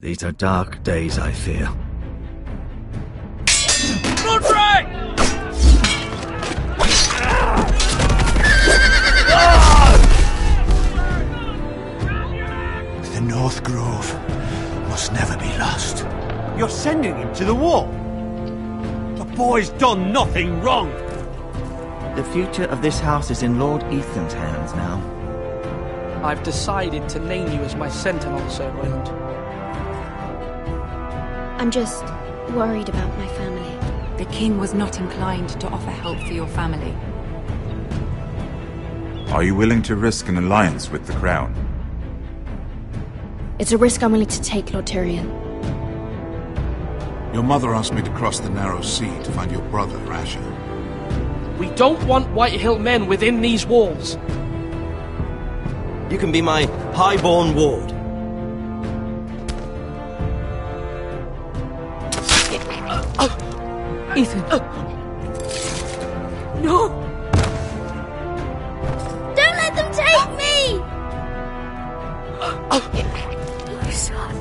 These are dark days, I fear. Roderick! The North Grove must never be lost. You're sending him to the war? The boy's done nothing wrong! The future of this house is in Lord Ethan's hands now. I've decided to name you as my sentinel, Sir Roland. I'm just worried about my family. The king was not inclined to offer help for your family. Are you willing to risk an alliance with the crown? It's a risk I'm willing to take, Lord Tyrion. Your mother asked me to cross the narrow sea to find your brother, Asher. We don't want Whitehill men within these walls. You can be my highborn ward. Ethan. No! Don't let them take me! My son.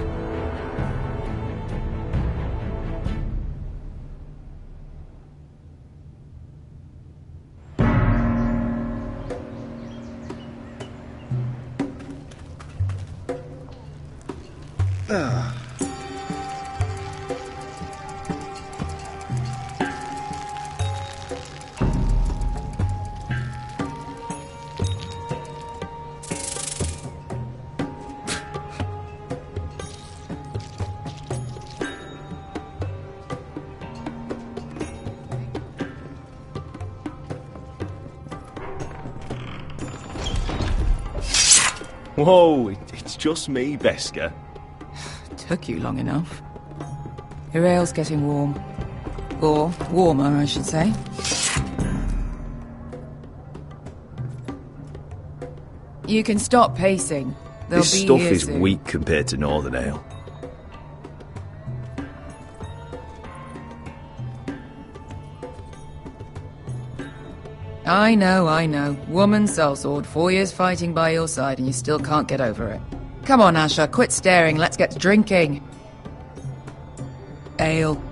Whoa, it's just me, Beska. Took you long enough. Your ale's getting warm. Or warmer, I should say. You can stop pacing. They'll This be stuff here is soon. weak compared to Northern Ale. I know. Woman sellsword, 4 years fighting by your side and you still can't get over it. Come on, Asher, quit staring, let's get to drinking. Ale.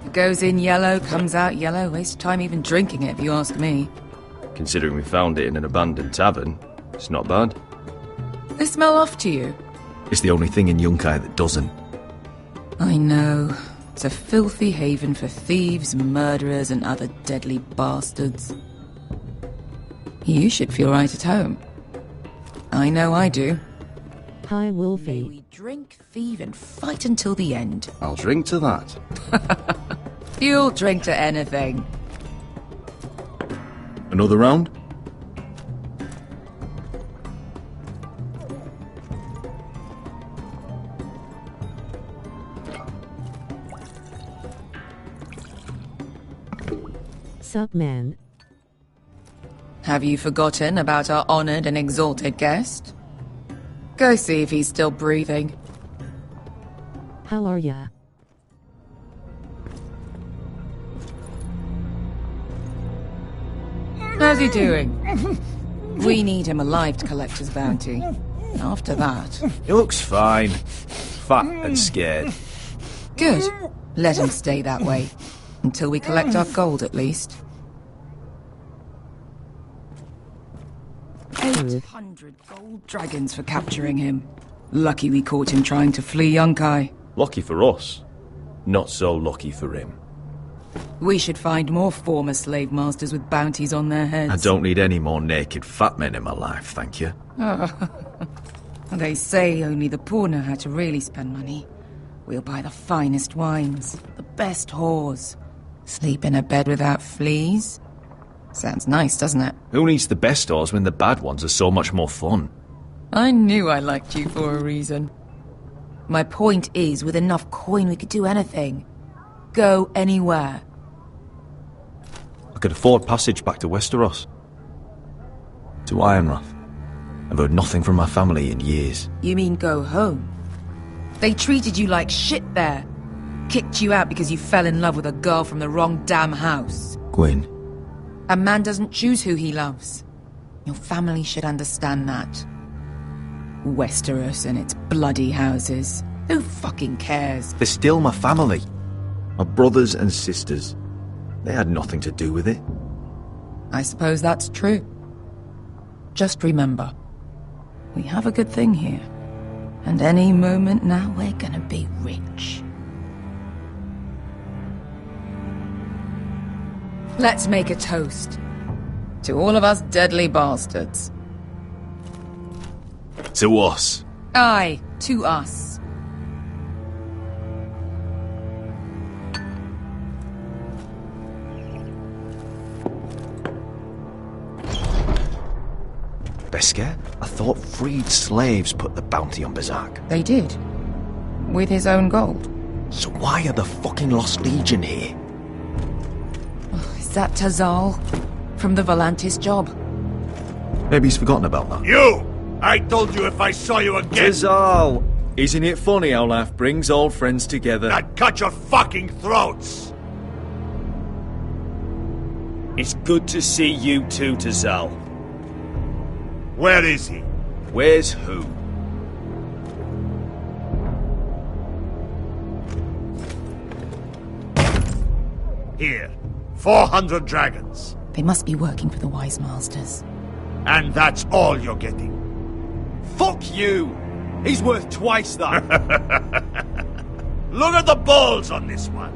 It goes in yellow, comes out yellow. Waste time even drinking it, if you ask me. Considering we found it in an abandoned tavern, it's not bad. They smell off to you? It's the only thing in Yunkai that doesn't. I know. It's a filthy haven for thieves, murderers, and other deadly bastards. You should feel right at home. I know I do. Hi, Wolfie. May we drink, thieve, and fight until the end. I'll drink to that. You'll drink to anything. Another round? Sup, man? Have you forgotten about our honored and exalted guest? Go see if he's still breathing. How are ya? How's he doing? We need him alive to collect his bounty. After that... He looks fine. Fat and scared. Good. Let him stay that way. Until we collect our gold, at least. 800 gold dragons for capturing him. Lucky we caught him trying to flee Yunkai. Lucky for us. Not so lucky for him. We should find more former slave masters with bounties on their heads. I don't need any more naked fat men in my life, thank you. They say only the poor know how to really spend money. We'll buy the finest wines, the best whores. Sleep in a bed without fleas. Sounds nice, doesn't it? Who needs the best stores when the bad ones are so much more fun? I knew I liked you for a reason. My point is, with enough coin we could do anything. Go anywhere. I could afford passage back to Westeros. To Ironrath. I've heard nothing from my family in years. You mean go home? They treated you like shit there. Kicked you out because you fell in love with a girl from the wrong damn house. Gwyn. A man doesn't choose who he loves. Your family should understand that. Westeros and its bloody houses. Who fucking cares? They're still my family. My brothers and sisters. They had nothing to do with it. I suppose that's true. Just remember, we have a good thing here. And any moment now, we're gonna be rich. Let's make a toast. To all of us deadly bastards. To us. Aye, to us. Besker? I thought freed slaves put the bounty on Berserk. They did. With his own gold. So why are the fucking Lost Legion here? Is that Teltale? From the Volantis job? Maybe he's forgotten about that. You! I told you if I saw you again... Teltale! Isn't it funny how life brings old friends together? I'd cut your fucking throats! It's good to see you too, Teltale. Where is he? Where's who? Here. 400 dragons. They must be working for the Wise Masters. And that's all you're getting. Fuck you! He's worth twice that. Look at the balls on this one.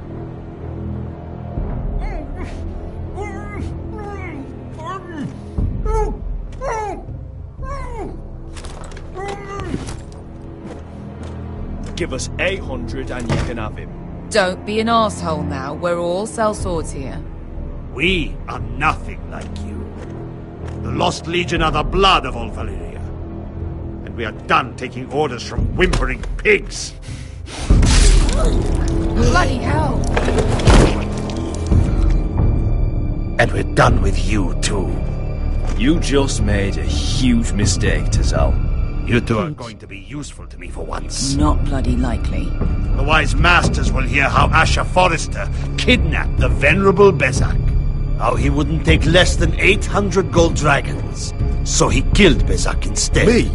Give us 800 and you can have him. Don't be an asshole now. We're all sellswords here. We are nothing like you. The Lost Legion are the blood of all Valyria. And we are done taking orders from whimpering pigs. Bloody hell! And we're done with you, too. You just made a huge mistake, Teltale. You two are going to be useful to me for once. Not bloody likely. The Wise Masters will hear how Asher Forrester kidnapped the venerable Berserk. How he wouldn't take less than 800 gold dragons. So he killed Berserk instead. Me?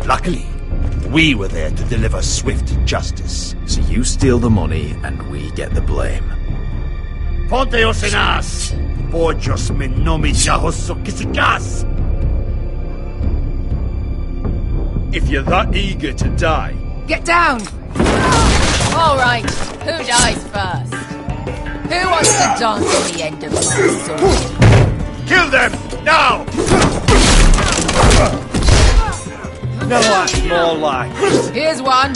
Luckily, we were there to deliver swift justice. So you steal the money and we get the blame. Ponteos en as! Pojos me nomi jahoso kisikas! If you're that eager to die... Get down! All right, who dies first? Who wants to dance on the end of my sword? Kill them! Now! No, that's more like... Here's one!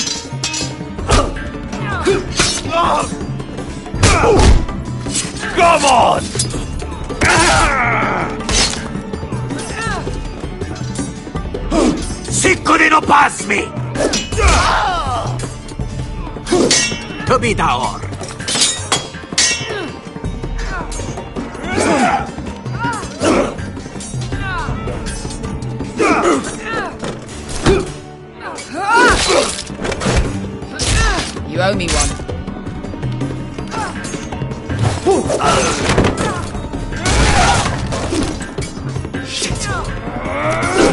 Come on! Sikuri no pass me! To be daor. You owe me one.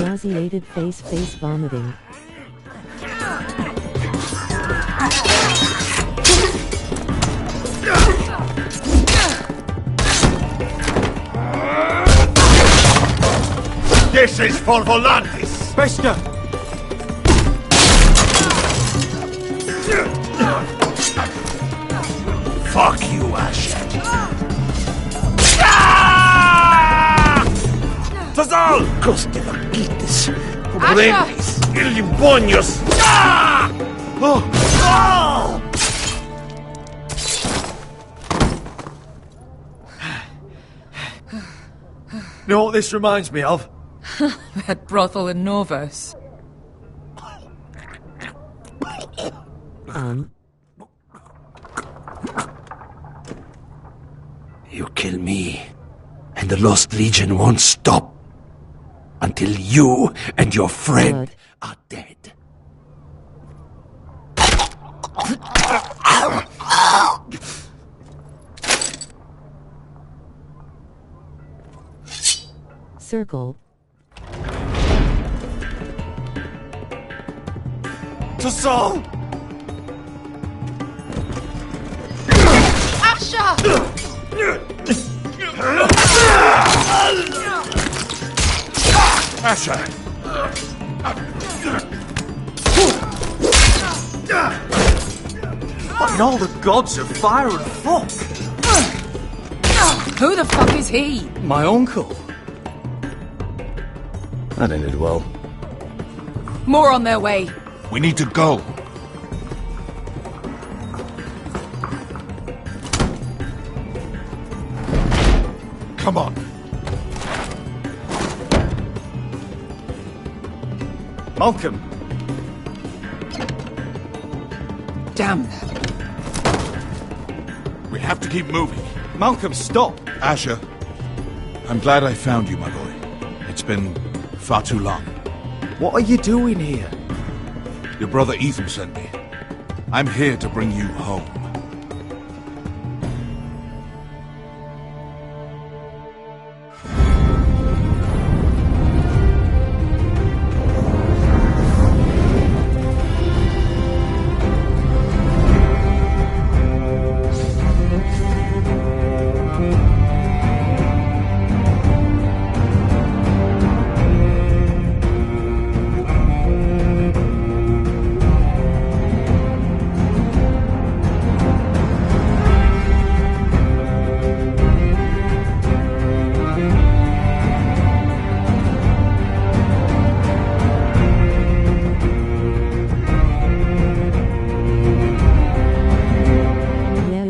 Nauseated face vomiting. This is for Volantis! Besker! Fuck you, Asher. Teltale! Coste vaquites, comprendis, ilibonios! You know what this reminds me of? That brothel in Norvos. You kill me, and the Lost Legion won't stop until you and your friend are dead. Circle. Teltale! Asher! Asher! What in all the gods of fire and fuck? Who the fuck is he? My uncle. That ended well. More on their way. We need to go. Come on. Malcolm. Damn. We have to keep moving. Malcolm, stop. Asher, I'm glad I found you, my boy. It's been far too long. What are you doing here? Your brother Ethan sent me. I'm here to bring you home.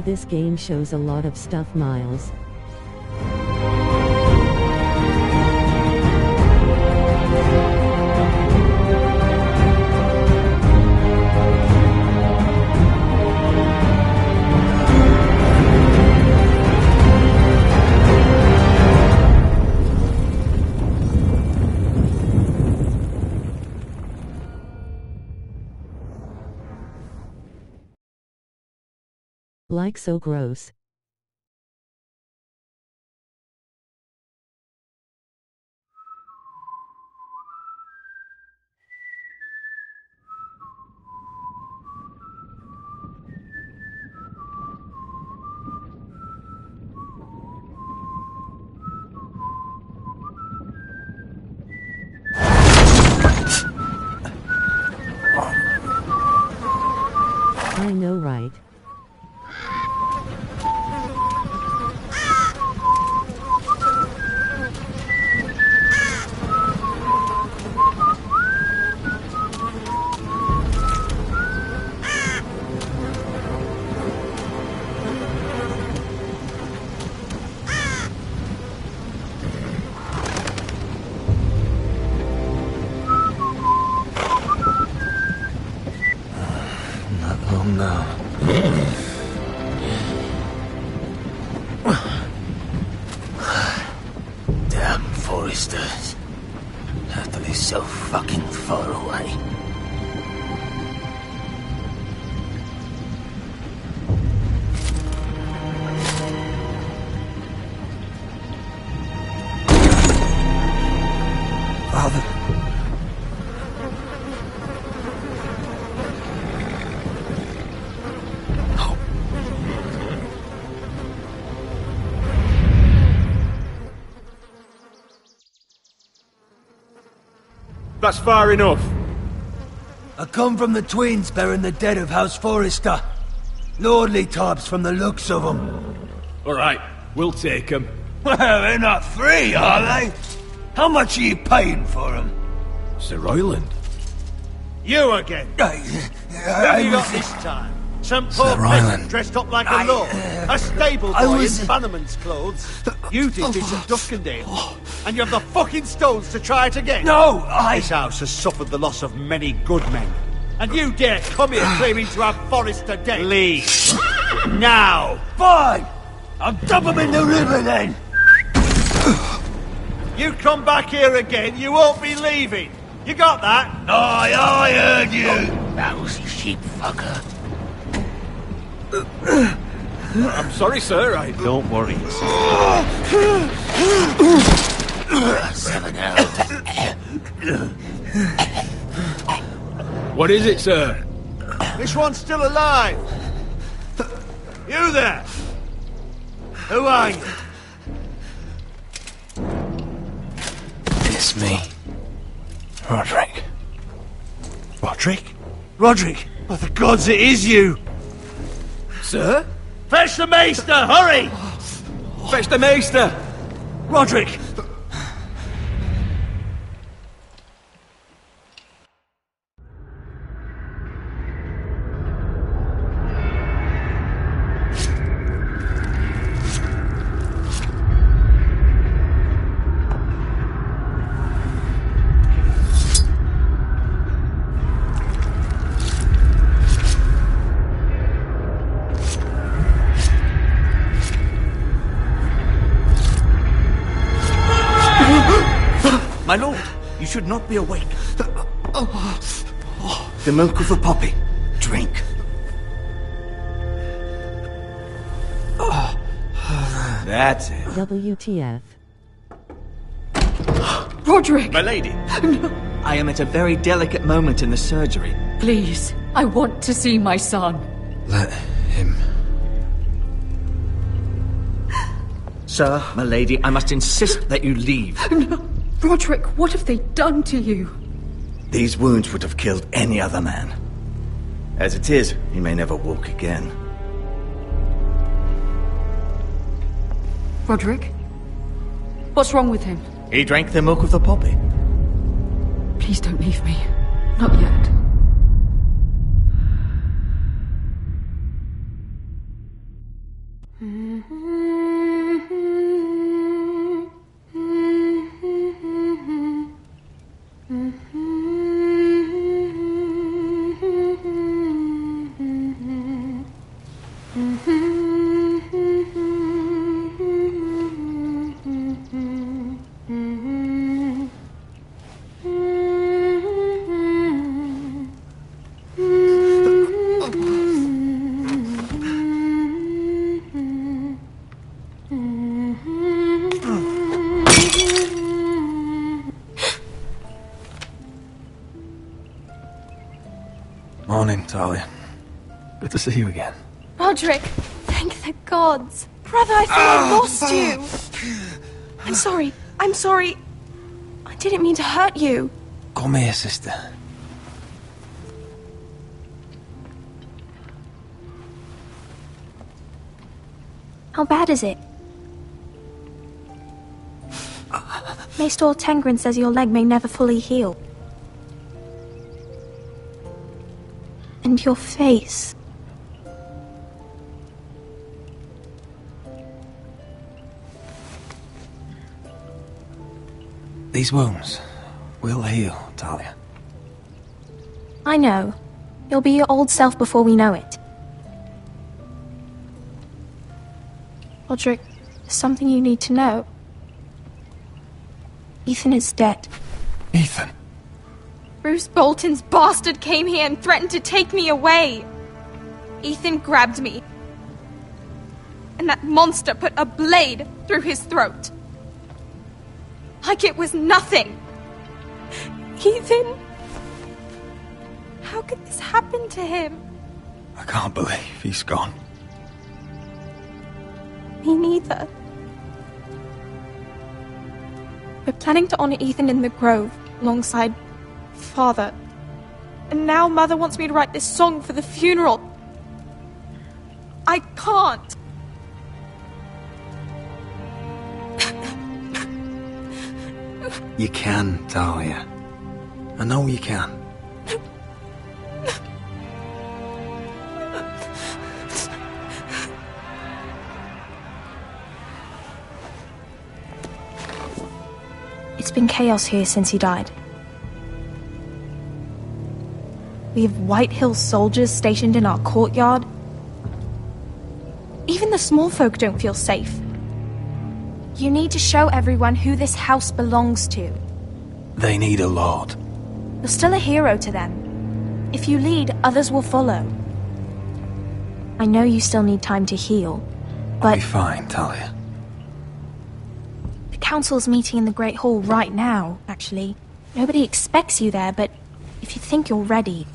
This game shows a lot of stuff, Miles. Like so gross. I know, right? Damn foresters. Teltale is so fucking far away. Father. That's far enough. I come from the twins bearing the dead of House Forrester. Lordly types from the looks of them. Alright, we'll take them. Well, they're not free, are they? How much are you paying for them? Sir Royland. You again. What have you got this time? Some poor peasant dressed up like a lord. A stable boy in Bannerman's clothes. You did this at Duskendale. And you have the fucking stones to try it again. No, This house has suffered the loss of many good men. And you dare come here claiming to have Forrester dead. Leave. Now. Fine! I'll dump them in the river then! You come back here again, you won't be leaving. You got that? Aye, I heard you! Lousy sheep fucker. I'm sorry, sir. Don't worry. What is it, sir? This one's still alive. You there. Who are you? It's me. Roderick. Roderick? Roderick! By the gods, it is you! Sir? Fetch the maester, hurry! Fetch the maester! Roderick! My lord, you should not be awake. The milk of the poppy. Drink. That's it. WTF. Roderick! My lady, I am at a very delicate moment in the surgery. Please, I want to see my son. Let him... Sir, my lady, I must insist that you leave. No. Roderick, what have they done to you? These wounds would have killed any other man. As it is, he may never walk again. Roderick? What's wrong with him? He drank the milk of the poppy. Please don't leave me. Not yet. Morning, Talia. Good to see you again. Roderick, thank the gods. Brother, I thought I lost you. I'm sorry. I didn't mean to hurt you. Come here, sister. How bad is it? Maester Tengrin says your leg may never fully heal. And your face. These wounds will heal, Talia. I know. You'll be your old self before we know it. Roderick, there's something you need to know. Ethan is dead. Ethan? Bruce Bolton's bastard came here and threatened to take me away. Ethan grabbed me. And that monster put a blade through his throat. Like it was nothing. Ethan... How could this happen to him? I can't believe he's gone. Me neither. We're planning to honor Ethan in the Grove, alongside Father. And now Mother wants me to write this song for the funeral. I can't. You can, Talia. I know you can. It's been chaos here since he died. We have White Hill soldiers stationed in our courtyard. Even the small folk don't feel safe. You need to show everyone who this house belongs to. They need a lord. You're still a hero to them. If you lead, others will follow. I know you still need time to heal, but... I'll be fine, Talia. The council's meeting in the Great Hall right now, actually. Nobody expects you there, but if you think you're ready...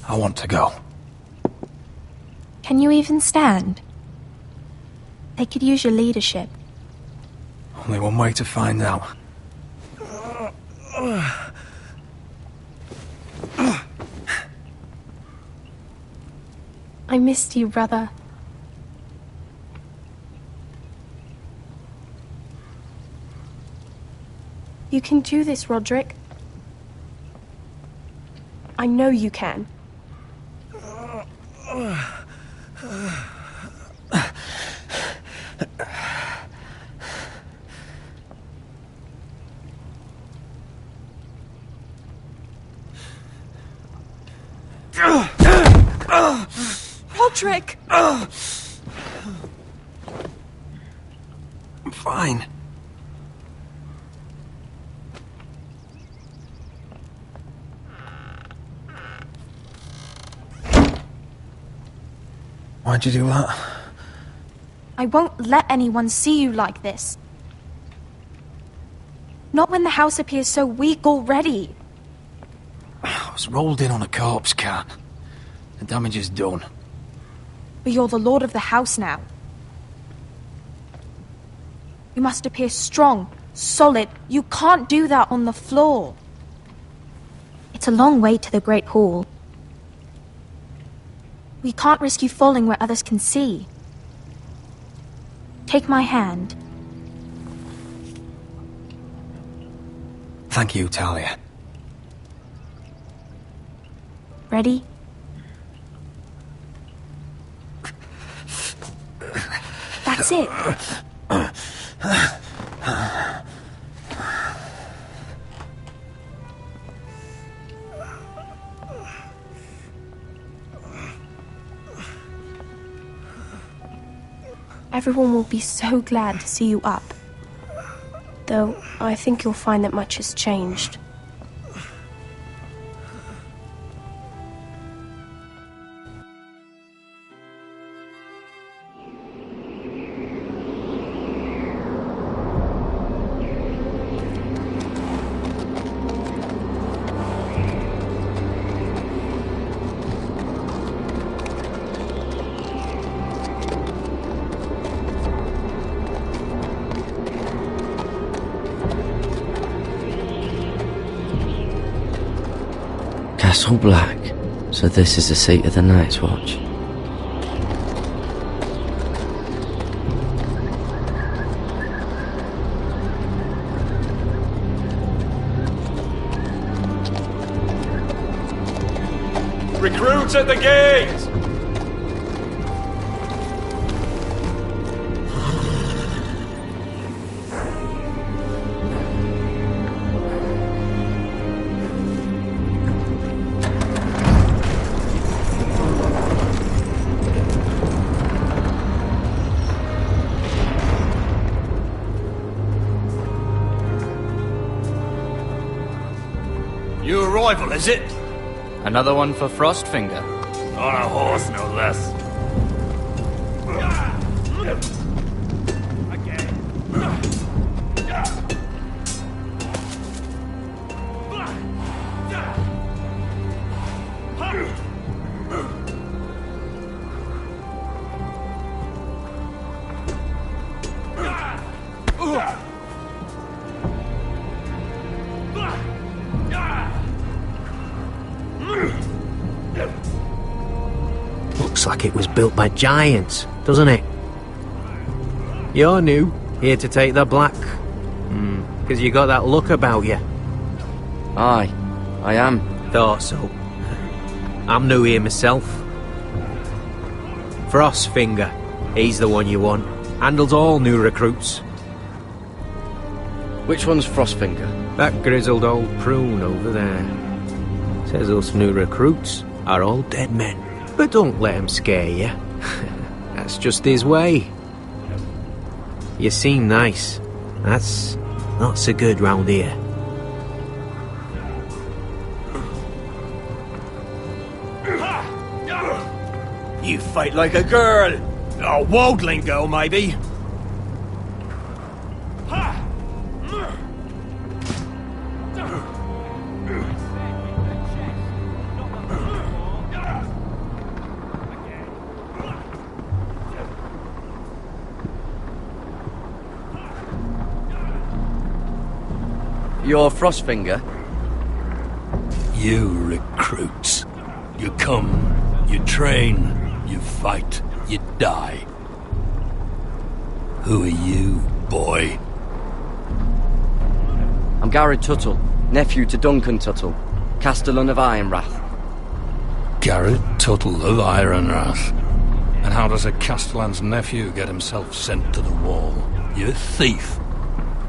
I want to go. Can you even stand? They could use your leadership. Only one way to find out. I missed you, brother. You can do this, Roderick. I know you can. Roderick! I'm fine. Why'd you do that? I won't let anyone see you like this. Not when the house appears so weak already. I was rolled in on a corpse cart. The damage is done. But you're the lord of the house now. You must appear strong, solid. You can't do that on the floor. It's a long way to the Great Hall. We can't risk you falling where others can see. Take my hand. Thank you, Talia. Ready? That's it. Everyone will be so glad to see you up. Though, I think you'll find that much has changed. Castle Black. So this is the seat of the Night's Watch. Recruits at the gate! New arrival, is it? Another one for Frostfinger. On a horse, no less. Looks like it was built by giants, doesn't it? You're new, here to take the black. 'Cause you got that look about you. Aye, I am. Thought so. I'm new here myself. Frostfinger, he's the one you want. Handles all new recruits. Which one's Frostfinger? That grizzled old prune over there. Says us new recruits are all dead men. But don't let him scare you. That's just his way. You seem nice. That's not so good round here. You fight like a girl. A worldling girl, maybe. You're Frostfinger? You recruits. You come, you train, you fight, you die. Who are you, boy? I'm Garrett Tuttle, nephew to Duncan Tuttle, Castellan of Ironrath. Garrett Tuttle of Ironrath. And how does a Castellan's nephew get himself sent to the wall? You a thief?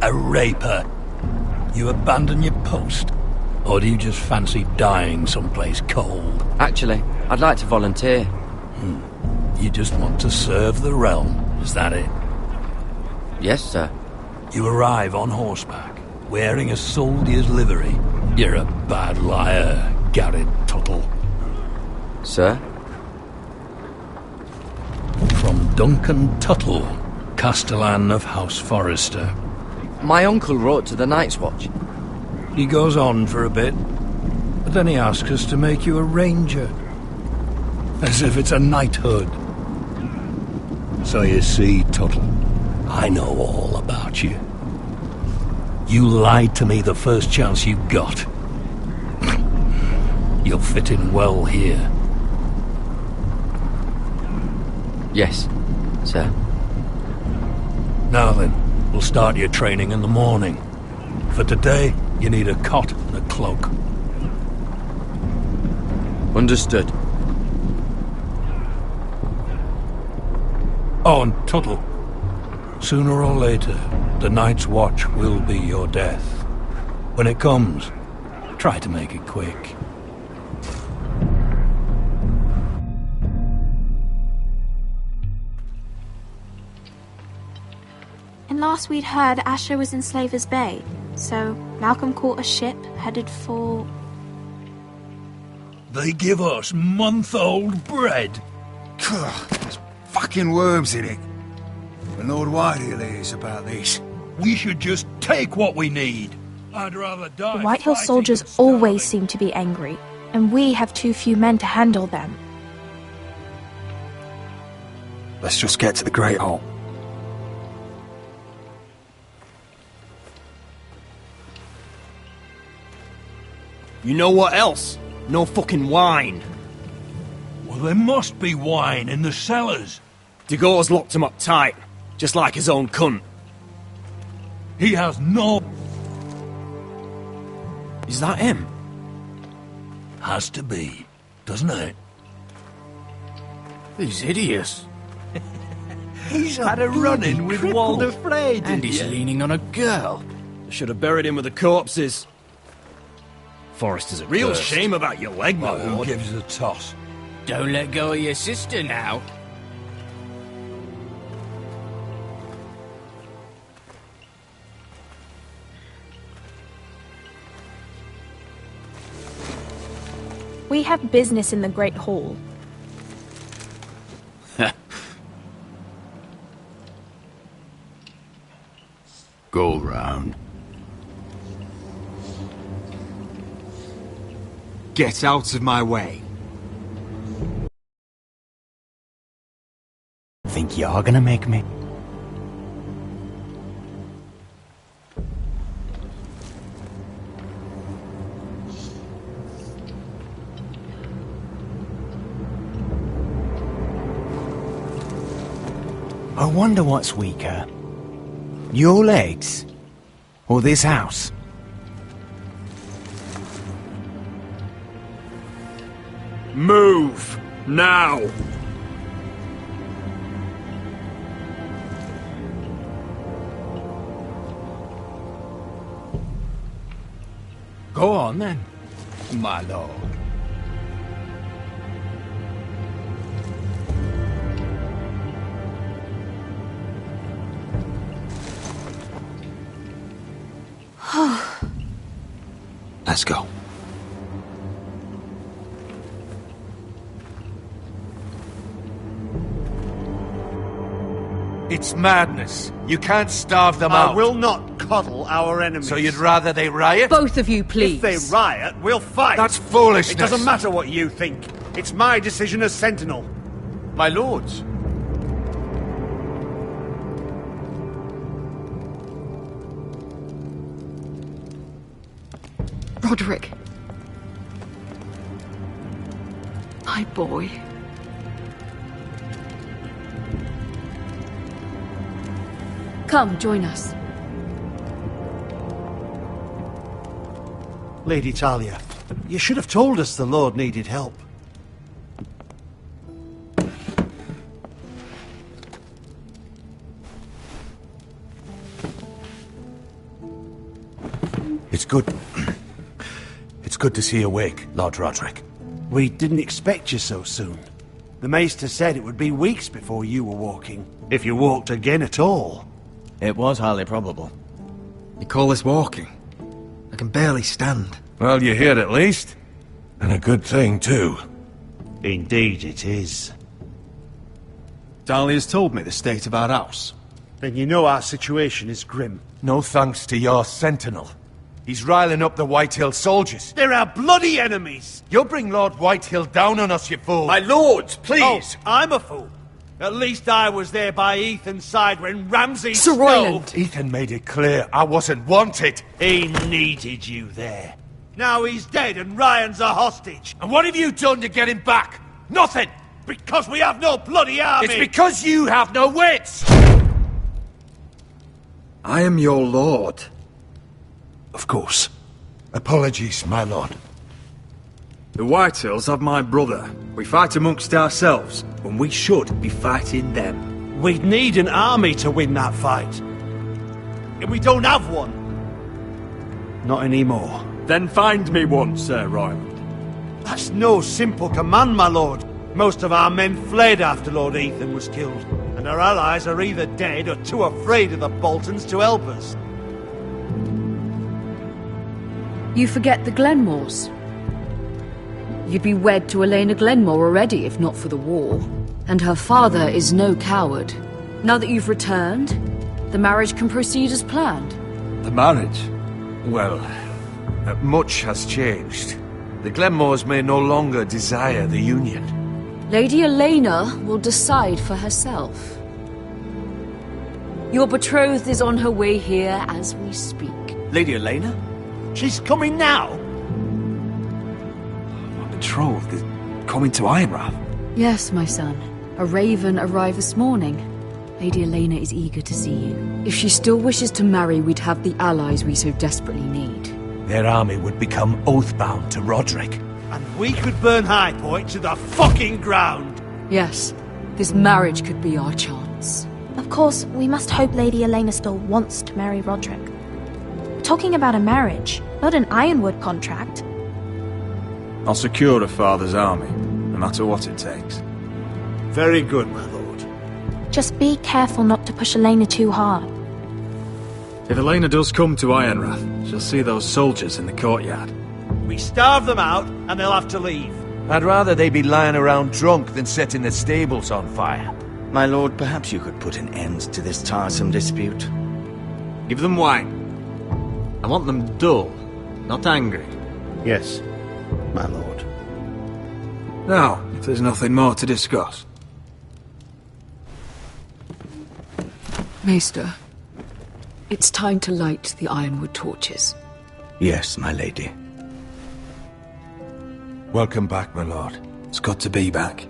A raper? You abandon your post? Or do you just fancy dying someplace cold? Actually, I'd like to volunteer. You just want to serve the realm, is that it? Yes, sir. You arrive on horseback, wearing a soldier's livery. You're a bad liar, Garrett Tuttle. Sir? From Duncan Tuttle, Castellan of House Forrester. My uncle wrote to the Night's Watch. He goes on for a bit, but then he asks us to make you a ranger. As if it's a knighthood. So you see, Tuttle, I know all about you. You lied to me the first chance you got. You'll fit in well here. Yes, sir. Now then, we'll start your training in the morning. For today, you need a cot and a cloak. Understood. Oh, and Tuttle. Sooner or later, the Night's Watch will be your death. When it comes, try to make it quick. And last we'd heard, Asher was in Slaver's Bay, so Malcolm caught a ship headed for... They give us month-old bread. There's fucking worms in it. And Lord Whitehill is about this. We should just take what we need. I'd rather die. The Whitehill soldiers always seem to be angry, and we have too few men to handle them. Let's just get to the Great Hall. You know what else? No fucking wine. Well, there must be wine in the cellars. Degor's locked him up tight, just like his own cunt. He has no... Is that him? Has to be, doesn't it? He's hideous. He's had a run-in with Walder Frey, and he's leaning on a girl. I should have buried him with the corpses. Forrester's a real shame about your leg, my Who lord. gives a toss? Don't let go of your sister now. We have business in the Great Hall. Go round. Get out of my way. Think you're gonna make me? I wonder what's weaker. Your legs? Or this house? Move! Now! Go on then, my lord. Let's go. It's madness. You can't starve them out. I will not coddle our enemies. So you'd rather they riot? Both of you, please. If they riot, we'll fight. That's foolishness. It doesn't matter what you think. It's my decision as Sentinel. My lords. Roderick. My boy. Come, join us. Lady Talia, you should have told us the Lord needed help. It's good. It's good to see you awake, Lord Roderick. We didn't expect you so soon. The Maester said it would be weeks before you were walking, if you walked again at all. It was highly probable. You call this walking? I can barely stand. Well, you're here at least. And a good thing, too. Indeed it is. Dahlia's told me the state of our house. Then you know our situation is grim. No thanks to your sentinel. He's riling up the Whitehill soldiers. They're our bloody enemies! You'll bring Lord Whitehill down on us, you fool! My lords, please! Oh, I'm a fool. At least I was there by Ethan's side when Ramsay Sir Royland! Ethan made it clear I wasn't wanted. He needed you there. Now he's dead and Ryan's a hostage. And what have you done to get him back? Nothing! Because we have no bloody army! It's because you have no wits! I am your lord. Of course. Apologies, my lord. The Whitehills have my brother. We fight amongst ourselves, when we should be fighting them. We'd need an army to win that fight. And we don't have one. Not anymore. Then find me one, Sir Royland. That's no simple command, my lord. Most of our men fled after Lord Ethan was killed, and our allies are either dead or too afraid of the Boltons to help us. You forget the Glenmores. You'd be wed to Elena Glenmore already, if not for the war. And her father is no coward. Now that you've returned, the marriage can proceed as planned. The marriage? Well, much has changed. The Glenmores may no longer desire the union. Lady Elena will decide for herself. Your betrothed is on her way here as we speak. Lady Elena? She's coming now? My betrothed is coming to Ironrath. Yes, my son. A raven arrived this morning. Lady Elena is eager to see you. If she still wishes to marry, we'd have the allies we so desperately need. Their army would become oath-bound to Roderick. And we could burn High Point to the fucking ground! Yes, this marriage could be our chance. Of course, we must hope Lady Elena still wants to marry Roderick. We're talking about a marriage, not an Ironwood contract. I'll secure her father's army, no matter what it takes. Very good, my lord. Just be careful not to push Elena too hard. If Elena does come to Ironrath, she'll see those soldiers in the courtyard. We starve them out, and they'll have to leave. I'd rather they be lying around drunk than setting the stables on fire. My lord, perhaps you could put an end to this tiresome dispute. Give them wine. I want them dull, not angry. Yes, my lord. Now, if there's nothing more to discuss. Maester, it's time to light the Ironwood torches. Yes, my lady. Welcome back, my lord. It's good to be back.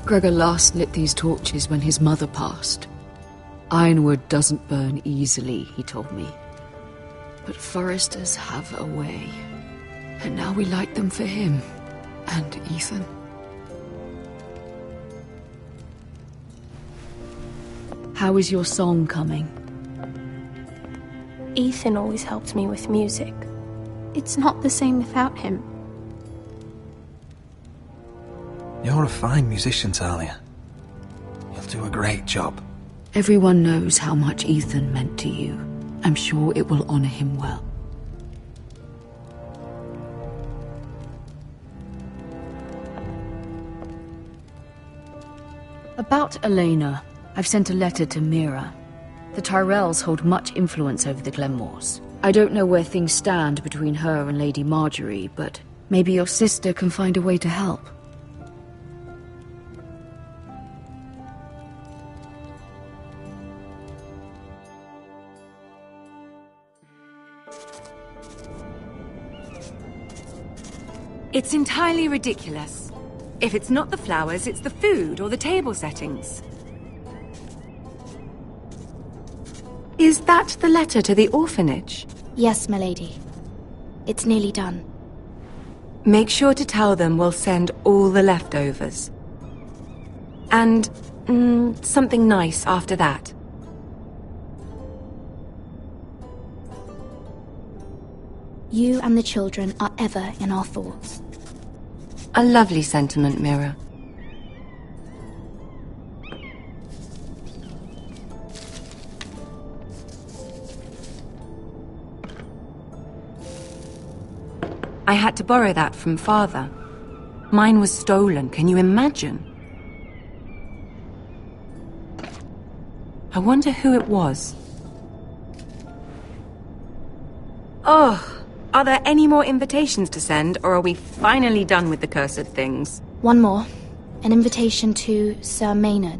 Gregor last lit these torches when his mother passed. Ironwood doesn't burn easily, he told me. But foresters have a way. And now we light them for him. And Ethan. How is your song coming? Ethan always helped me with music. It's not the same without him. You're a fine musician, Talia. You'll do a great job. Everyone knows how much Ethan meant to you. I'm sure it will honor him well. About Elena, I've sent a letter to Mira. The Tyrells hold much influence over the Glenmores. I don't know where things stand between her and Lady Marjorie, but maybe your sister can find a way to help. It's entirely ridiculous. If it's not the flowers, it's the food or the table settings. Is that the letter to the orphanage? Yes, milady. It's nearly done. Make sure to tell them we'll send all the leftovers. And, something nice after that. You and the children are ever in our thoughts. A lovely sentiment, Mira. I had to borrow that from Father. Mine was stolen, can you imagine? I wonder who it was. Oh! Are there any more invitations to send, or are we finally done with the cursed things? One more. An invitation to Sir Maynard.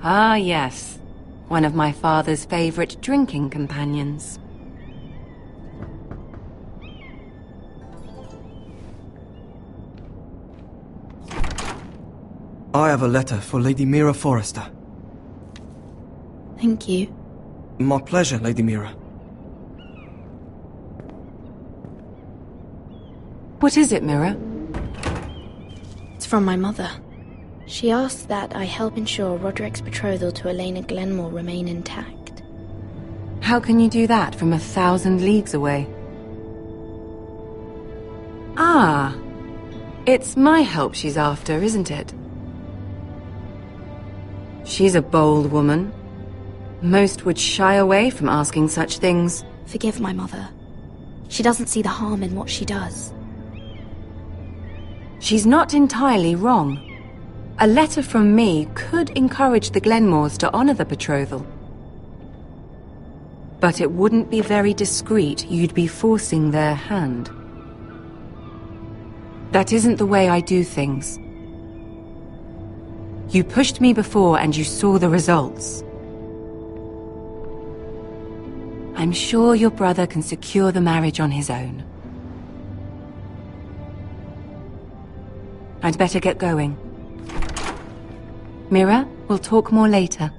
Ah, yes. One of my father's favorite drinking companions. I have a letter for Lady Mira Forrester. Thank you. My pleasure, Lady Mira. What is it, Mira? It's from my mother. She asks that I help ensure Roderick's betrothal to Elena Glenmore remain intact. How can you do that from 1,000 leagues away? Ah! It's my help she's after, isn't it? She's a bold woman. Most would shy away from asking such things. Forgive my mother. She doesn't see the harm in what she does. She's not entirely wrong. A letter from me could encourage the Glenmores to honor the betrothal. But it wouldn't be very discreet. You'd be forcing their hand. That isn't the way I do things. You pushed me before and you saw the results. I'm sure your brother can secure the marriage on his own. I'd better get going. Mira, we'll talk more later.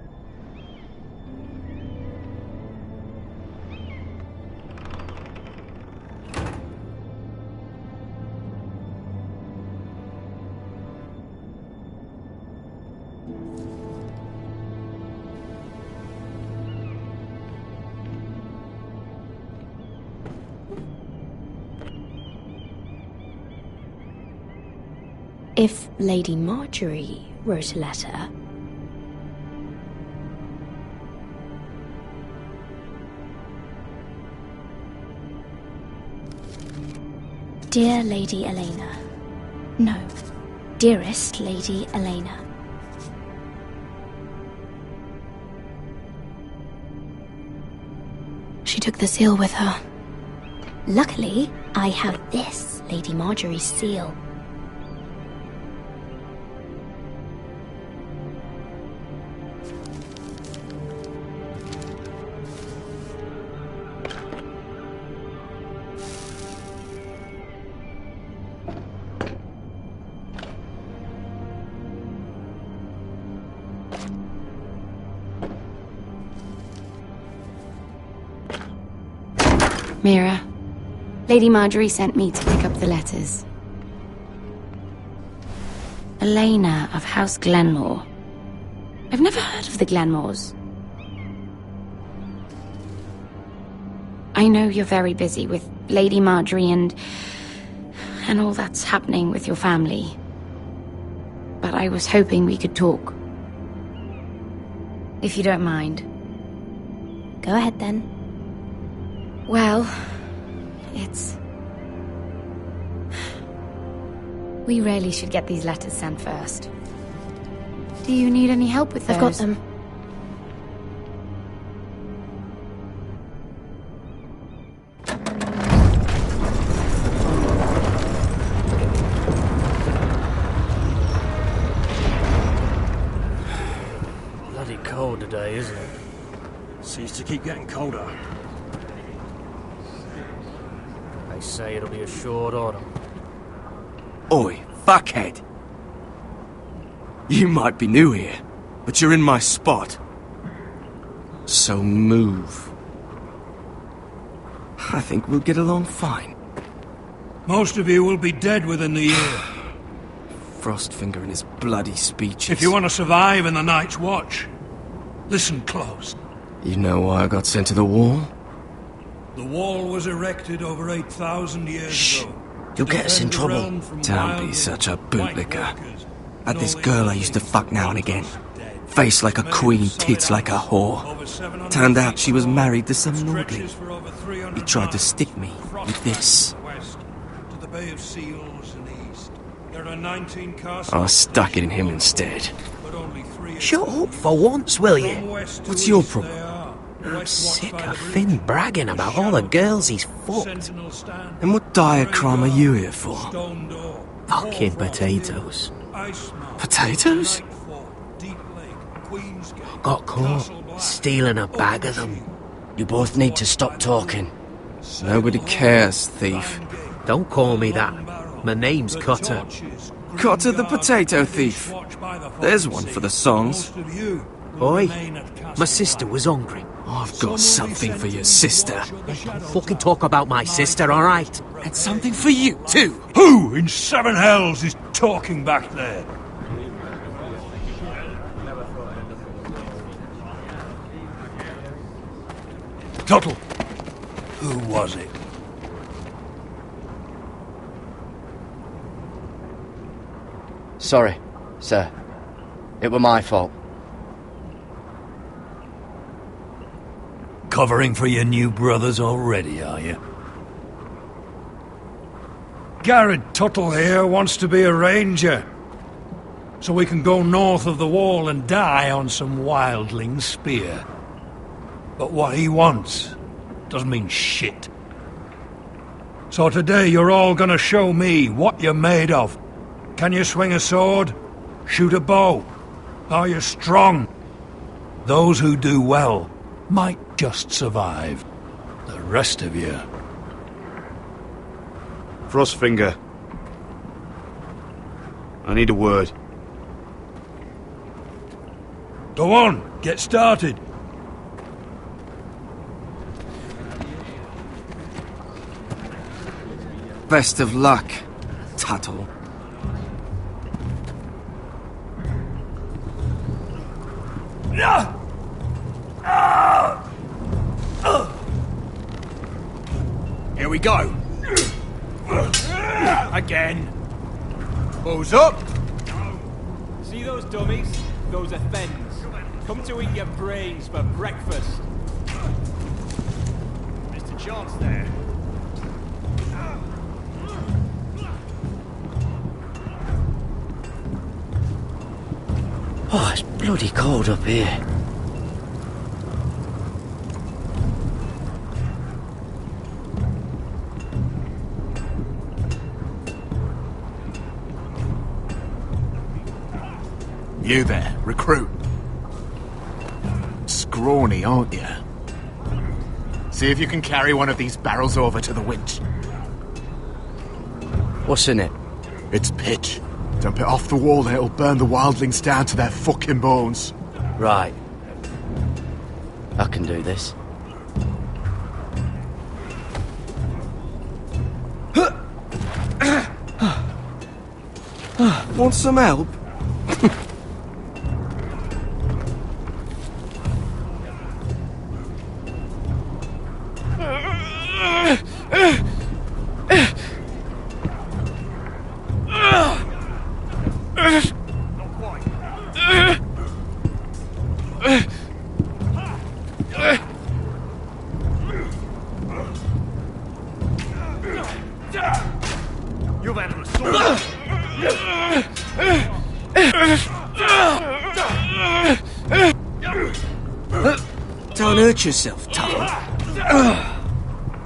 If Lady Marjorie wrote a letter... Dear Lady Elena. No, dearest Lady Elena. She took the seal with her. Luckily, I have this, Lady Marjorie's seal. Mira, Lady Marjorie sent me to pick up the letters. Elena of House Glenmore. I've never heard of the Glenmores. I know you're very busy with Lady Marjorie and all that's happening with your family. But I was hoping we could talk. If you don't mind. Go ahead then. Well, it's... We really should get these letters sent first. Do you need any help with those? I've got them. Bloody cold today, isn't it? Seems to keep getting colder. They say it'll be a short autumn. Oi, fuckhead. You might be new here, but you're in my spot. So move. I think we'll get along fine. Most of you will be dead within the year. Frostfinger and his bloody speeches. If you want to survive in the Night's Watch, listen close. You know why I got sent to the wall? The wall was erected over 8,000 years ago. You'll get us in trouble. Don't be such a bootlicker. Had this girl I used to fuck now and again. Face like a queen, tits like a whore. Turned out she was married to some Nordling. He tried to stick me with this. To the Bay of Seals and east. There are 19 castles. I stuck it in him instead. Shut up for once, will you? What's your problem? I'm sick of Finn bragging about all the girls he's fucked. And what dire crime are you here for? Fucking potatoes. Potatoes? Got caught stealing a bag of them. You both need to stop talking. Nobody cares, thief. Don't call me that. My name's Cutter. Cutter the potato thief. There's one for the songs. Oi, my sister was hungry. I've got something for your sister. Don't fucking talk about my sister, alright? And something for you, too. Who in seven hells is talking back there? Tuttle, who was it? Sorry, sir. It were my fault. Covering for your new brothers already, are you? Garrett Tuttle here wants to be a ranger. So we can go north of the wall and die on some wildling spear. But what he wants doesn't mean shit. So today you're all gonna show me what you're made of. Can you swing a sword? Shoot a bow? Are you strong? Those who do well might just survive. The rest of you... Frostfinger. I need a word. Go on, get started. Best of luck, Tuttle. Here we go. Again. Bows up. See those dummies? Those are Fens. Come to eat your brains for breakfast. Mr. Chance there. Oh, it's bloody cold up here. You there, recruit. Scrawny, aren't you? See if you can carry one of these barrels over to the winch. What's in it? It's pitch. Dump it off the wall and it'll burn the wildlings down to their fucking bones. Right. I can do this. Want some help? You've had an assault. Don't hurt yourself, Tuttle.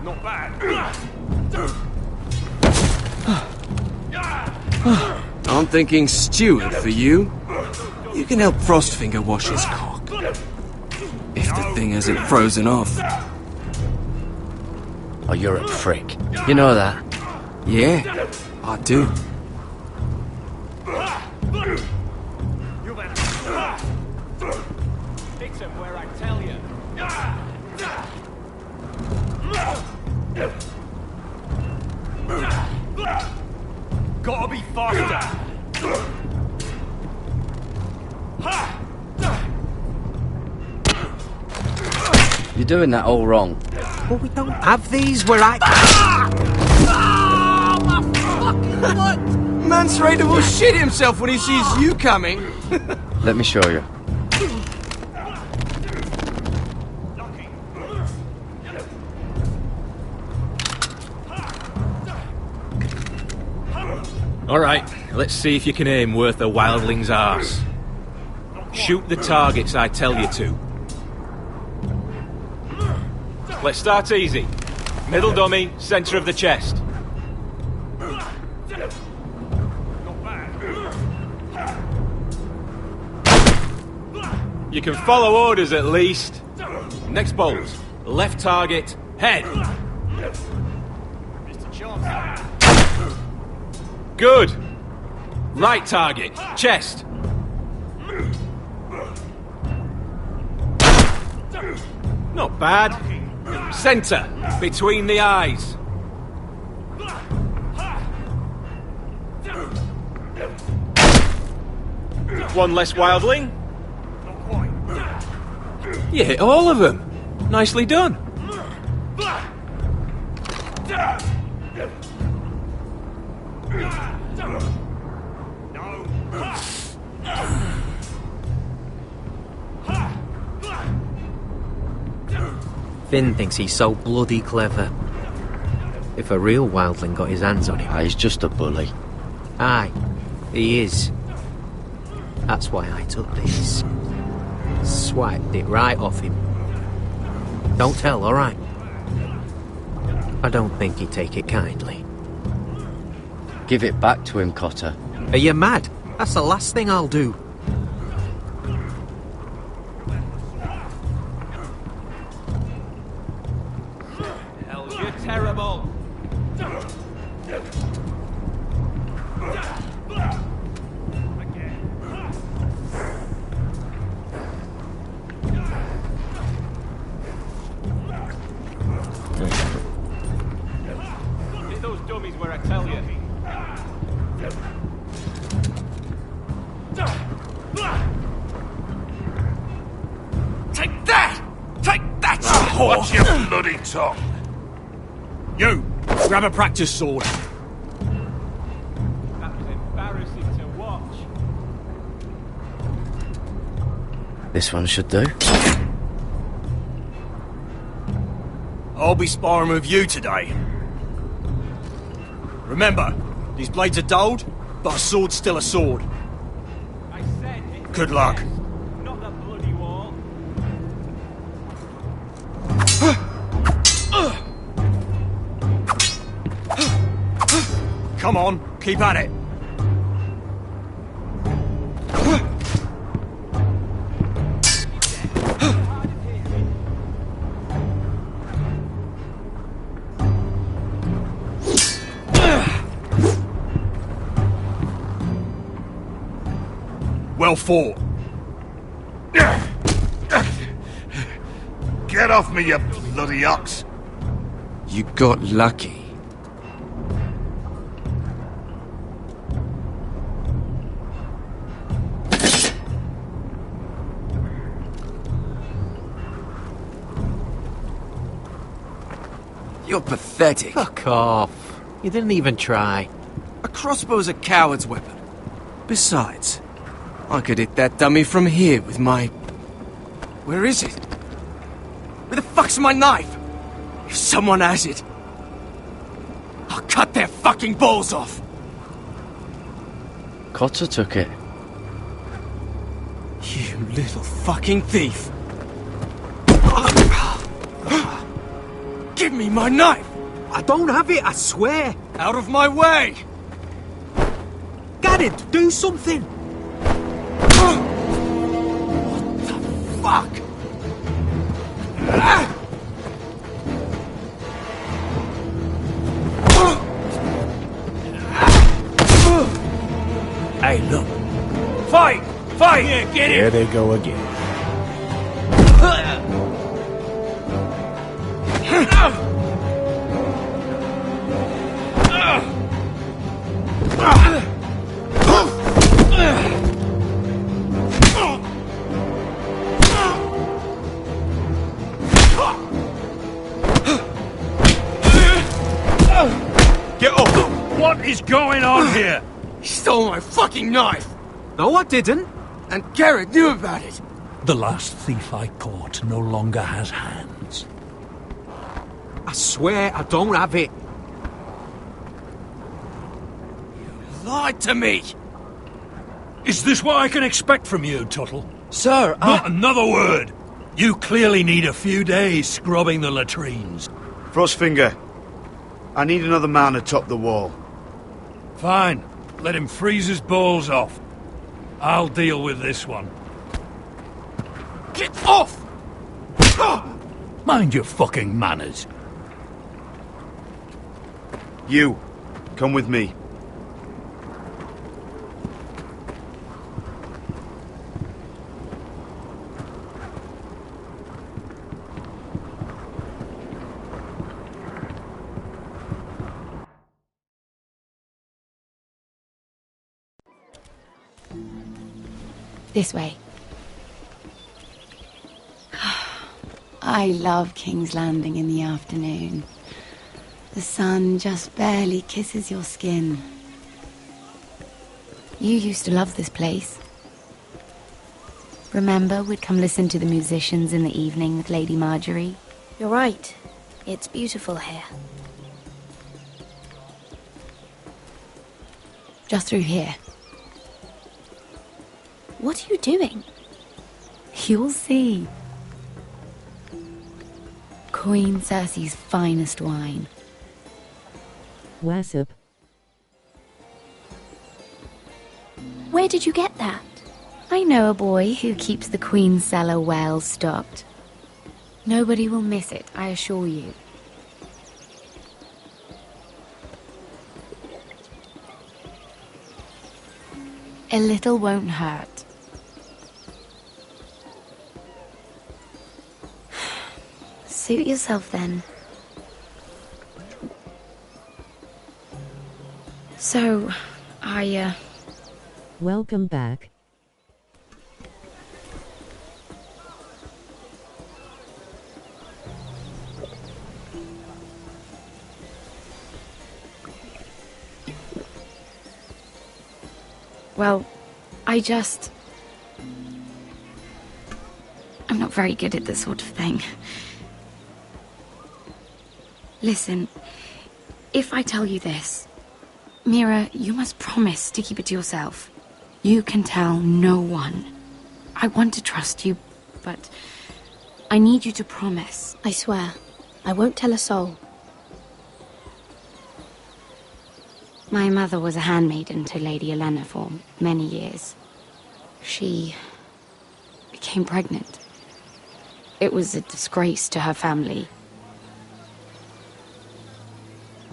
Not bad. I'm thinking steward for you. You can help Frostfinger wash his cock. If the thing isn't frozen off. Oh, you're a prick. You know that? Yeah, I do. Hit him where I tell you. Gotta be faster. You're doing that all wrong. But we don't have these where I... Man's ready to shit himself when he sees you coming. Let me show you. Alright, let's see if you can aim worth a wildling's arse. Shoot the targets I tell you to. Let's start easy. Middle dummy, centre of the chest. You can follow orders at least. Next bolt. Left target, head. Good. Right target, chest. Not bad. Centre, between the eyes. One less wildling. You hit all of them. Nicely done. Finn thinks he's so bloody clever. If a real wildling got his hands on him... He's just a bully. Aye, he is. That's why I took this. Swiped it right off him. Don't tell, alright? I don't think he'd take it kindly. Give it back to him, Cotter. Are you mad? That's the last thing I'll do. Hell, you're terrible. Hit those dummies where I tell you. Take that! Take that! Watch your bloody tongue! You, grab a practice sword. That was embarrassing to watch. This one should do. I'll be sparring with you today. Remember, these blades are dulled, but a sword's still a sword. I said it. Good luck. Not the bloody wall. Come on, keep at it. Well fought. Get off me, you bloody ox! You got lucky. You're pathetic. Fuck off. You didn't even try. A crossbow's a coward's weapon. Besides, I could hit that dummy from here with my... Where is it? Where the fuck's my knife? If someone has it, I'll cut their fucking balls off. Cotter took it. You little fucking thief. Give me my knife! I don't have it, I swear! Out of my way! Get it! Do something! What the fuck? Here, get it! Here they go again. Get up! What is going on here? He stole my fucking knife! No, I didn't. And Garrett knew about it. The last thief I caught no longer has hands. I swear I don't have it. You lied to me! Is this what I can expect from you, Tuttle? Sir, Not another word! You clearly need a few days scrubbing the latrines. Frostfinger, I need another man atop the wall. Fine. Let him freeze his balls off. I'll deal with this one. Get off! Mind your fucking manners. You, come with me. This way. I love King's Landing in the afternoon. The sun just barely kisses your skin. You used to love this place. Remember, we'd come listen to the musicians in the evening with Lady Marjorie? You're right. It's beautiful here. Just through here. What are you doing? You'll see. Queen Cersei's finest wine. Wassip. Where did you get that? I know a boy who keeps the Queen's cellar well stocked. Nobody will miss it, I assure you. A little won't hurt. Suit yourself then. So, Welcome back. Well, I'm not very good at this sort of thing. Listen, if I tell you this, Mira, you must promise to keep it to yourself. You can tell no one. I want to trust you, but I need you to promise. I swear, I won't tell a soul. My mother was a handmaiden to Lady Olenna for many years. She became pregnant. It was a disgrace to her family.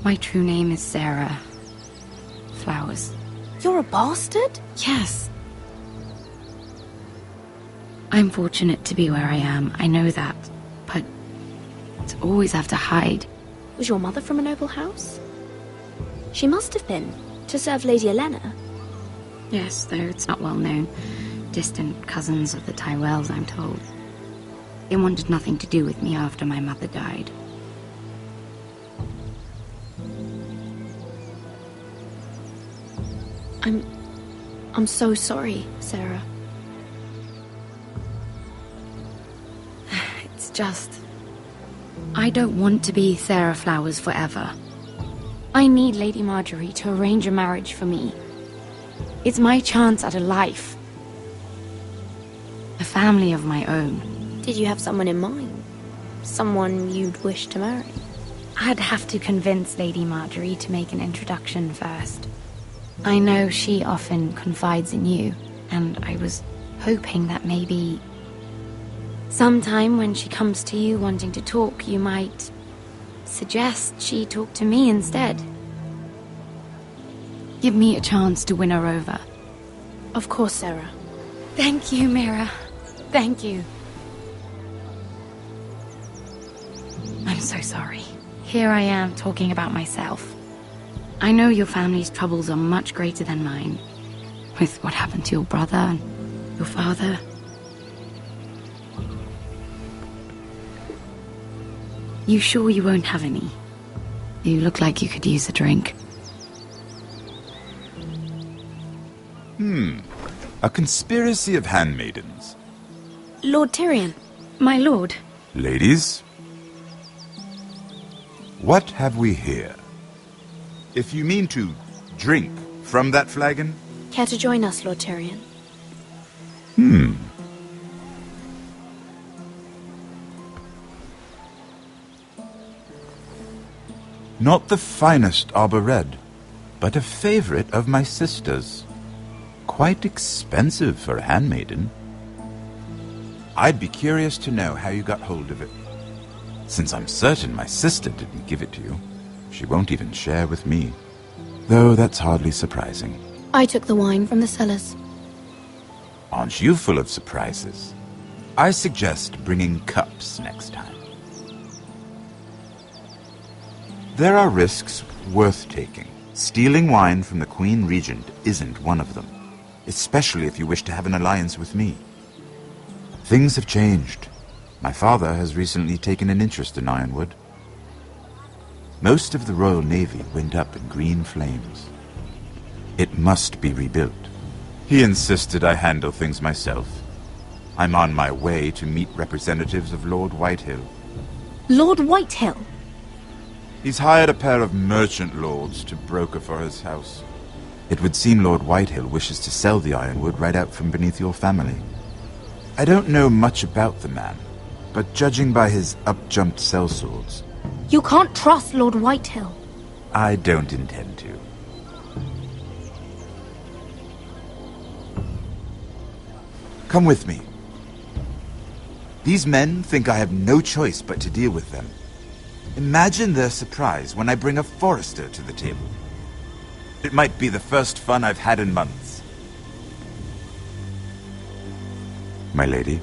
My true name is Sarah Flowers. You're a bastard? Yes. I'm fortunate to be where I am, I know that. But to always have to hide. Was your mother from a noble house? She must have been, to serve Lady Olenna. Yes, though it's not well known. Distant cousins of the Tyrells, I'm told. They wanted nothing to do with me after my mother died. I'm so sorry, Sarah. It's just... I don't want to be Sarah Flowers forever. I need Lady Marjorie to arrange a marriage for me. It's my chance at a life. A family of my own. Did you have someone in mind? Someone you'd wish to marry? I'd have to convince Lady Marjorie to make an introduction first. I know she often confides in you, and I was hoping that maybe... sometime when she comes to you wanting to talk, you might suggest she talk to me instead. Give me a chance to win her over. Of course, Sarah. Thank you, Mira. Thank you. I'm so sorry. Here I am talking about myself. I know your family's troubles are much greater than mine. With what happened to your brother and your father. You sure you won't have any? You look like you could use a drink. A conspiracy of handmaidens. Lord Tyrion. My lord. Ladies, what have we here? If you mean to drink from that flagon? Care to join us, Lord Tyrion? Not the finest arbor red, but a favorite of my sister's. Quite expensive for a handmaiden. I'd be curious to know how you got hold of it. Since I'm certain my sister didn't give it to you, she won't even share with me. Though that's hardly surprising. I took the wine from the cellars. Aren't you full of surprises? I suggest bringing cups next time. There are risks worth taking. Stealing wine from the Queen Regent isn't one of them, especially if you wish to have an alliance with me. Things have changed. My father has recently taken an interest in Ironwood. Most of the Royal Navy went up in green flames. It must be rebuilt. He insisted I handle things myself. I'm on my way to meet representatives of Lord Whitehill. Lord Whitehill? He's hired a pair of merchant lords to broker for his house. It would seem Lord Whitehill wishes to sell the Ironwood right out from beneath your family. I don't know much about the man, but judging by his up-jumped sellswords, You can't trust Lord Whitehill. I don't intend to. Come with me. These men think I have no choice but to deal with them. Imagine their surprise when I bring a forester to the table. It might be the first fun I've had in months. My lady.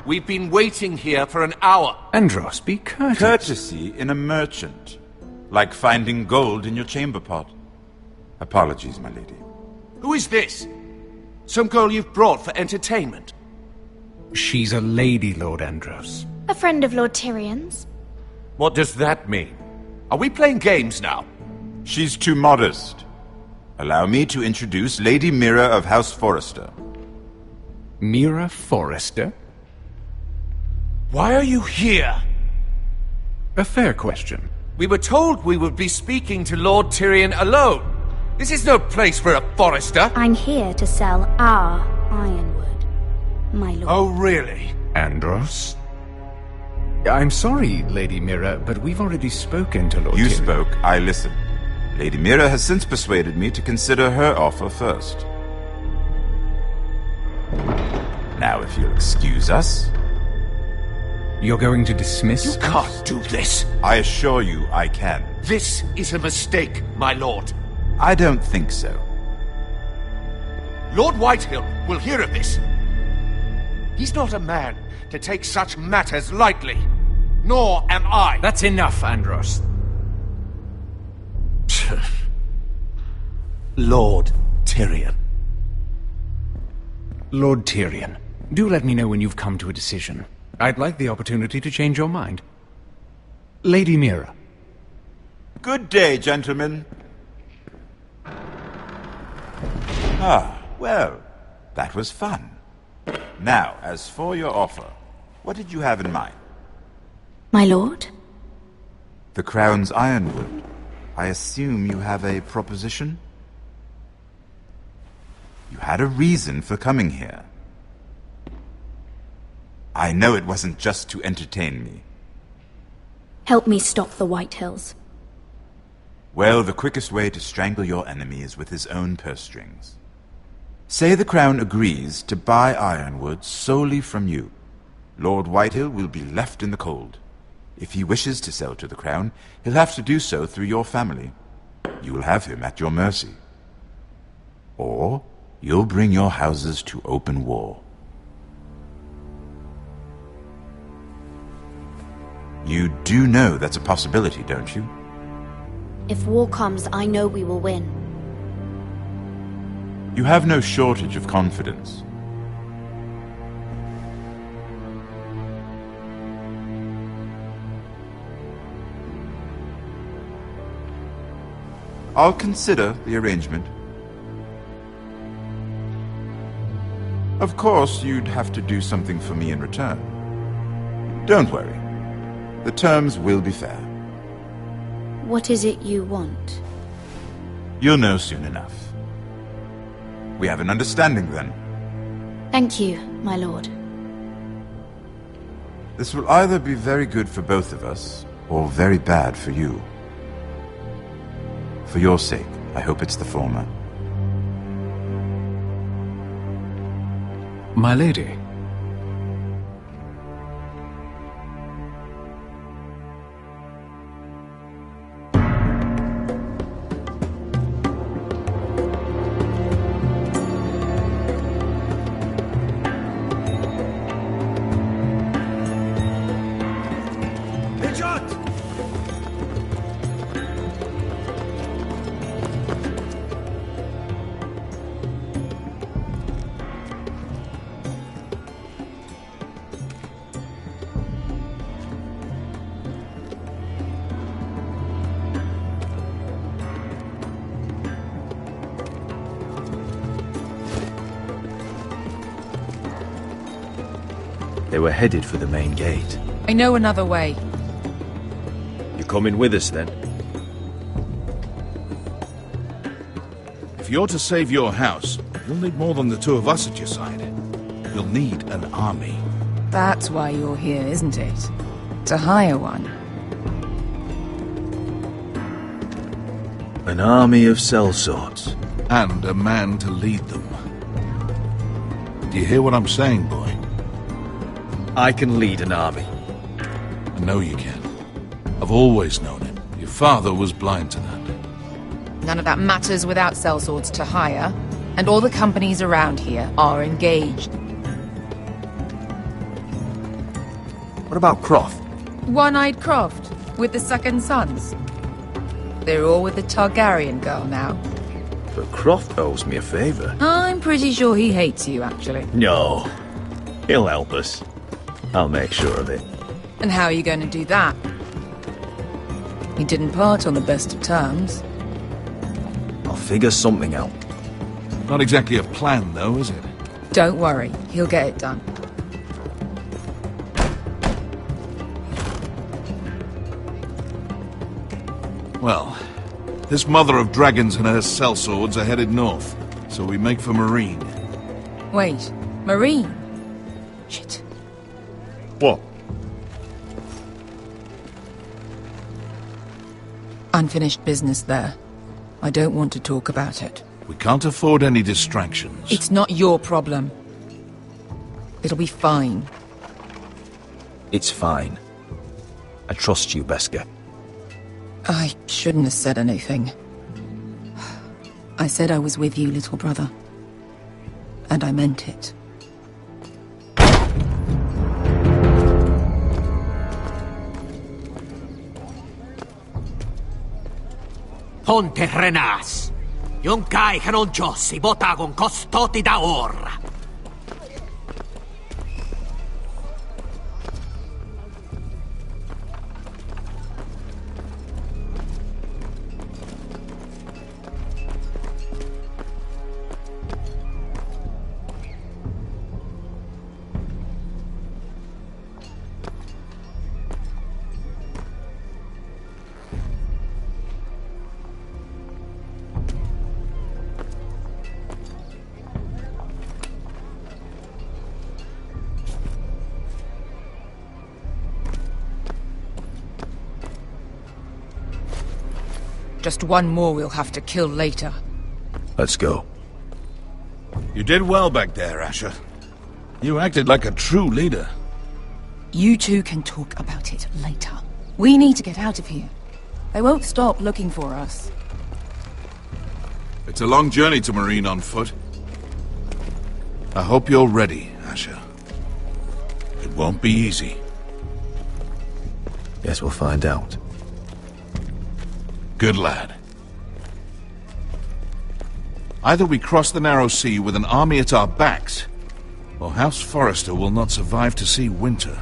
We've been waiting here for an hour. Andros, be courteous. Courtesy in a merchant. Like finding gold in your chamber pot. Apologies, my lady. Who is this? Some girl you've brought for entertainment? She's a lady, Lord Andros. A friend of Lord Tyrion's. What does that mean? Are we playing games now? She's too modest. Allow me to introduce Lady Mira of House Forrester. Mira Forrester? Why are you here? A fair question. We were told we would be speaking to Lord Tyrion alone. This is no place for a forester. I'm here to sell our ironwood, my lord. Oh, really? Andros? I'm sorry, Lady Mira, but we've already spoken to Lord You Tyrion. spoke, I listened. Lady Mira has since persuaded me to consider her offer first. Now, if you'll excuse us... You're going to dismiss You can't do this. I assure you I can. This is a mistake, my lord. I don't think so. Lord Whitehill will hear of this. He's not a man to take such matters lightly. Nor am I. That's enough, Andros. Lord Tyrion. Lord Tyrion, do let me know when you've come to a decision. I'd like the opportunity to change your mind. Lady Mira. Good day, gentlemen. Ah, well, that was fun. Now, as for your offer, what did you have in mind? My lord? The Crown's Ironwood. I assume you have a proposition? You had a reason for coming here. I know it wasn't just to entertain me. Help me stop the Whitehills. Well, the quickest way to strangle your enemy is with his own purse strings. Say the Crown agrees to buy Ironwood solely from you. Lord Whitehill will be left in the cold. If he wishes to sell to the Crown, he'll have to do so through your family. You will have him at your mercy. Or you'll bring your houses to open war. You do know that's a possibility, don't you? If war comes, I know we will win. You have no shortage of confidence. I'll consider the arrangement. Of course, you'd have to do something for me in return. Don't worry. The terms will be fair. What is it you want? You'll know soon enough. We have an understanding then. Thank you, my lord. This will either be very good for both of us, or very bad for you. For your sake, I hope it's the former. My lady. They were headed for the main gate. I know another way. You coming with us, then? If you're to save your house, you'll need more than the two of us at your side. You'll need an army. That's why you're here, isn't it? To hire one. An army of sellswords. And a man to lead them. Do you hear what I'm saying, boy? I can lead an army. I know you can. I've always known it. Your father was blind to that. None of that matters without sellswords to hire, and all the companies around here are engaged. What about Croft? One-Eyed Croft, with the second sons. They're all with the Targaryen girl now. But Croft owes me a favour. I'm pretty sure he hates you, actually. No. He'll help us. I'll make sure of it. And how are you going to do that? He didn't part on the best of terms. I'll figure something out. Not exactly a plan, though, is it? Don't worry, he'll get it done. Well, this mother of dragons and her sellswords are headed north, so we make for Marine. Wait, Marine? Shit. What? Unfinished business there. I don't want to talk about it. We can't afford any distractions. It's not your problem. It'll be fine. It's fine. I trust you, Beskar. I shouldn't have said anything. I said I was with you, little brother. And I meant it. Ponte Renas. Yon kai canon jossi botagon costoti da ora. Just one more we'll have to kill later. Let's go. You did well back there, Asher. You acted like a true leader. You two can talk about it later. We need to get out of here. They won't stop looking for us. It's a long journey to Marine on foot. I hope you're ready, Asher. It won't be easy. Guess we'll find out. Good lad. Either we cross the narrow sea with an army at our backs, or House Forrester will not survive to see winter.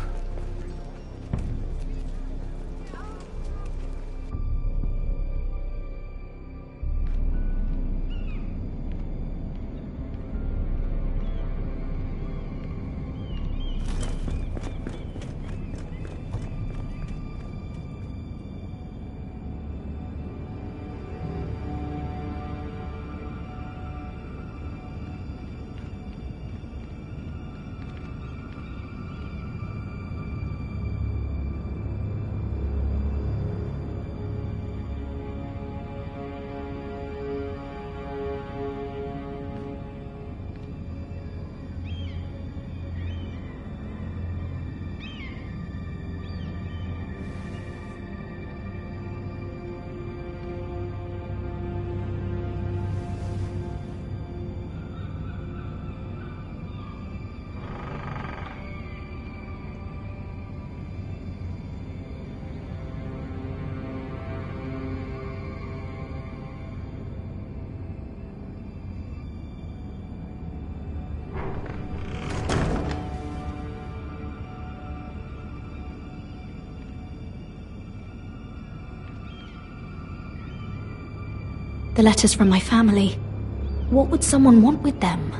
The letters from my family. What would someone want with them?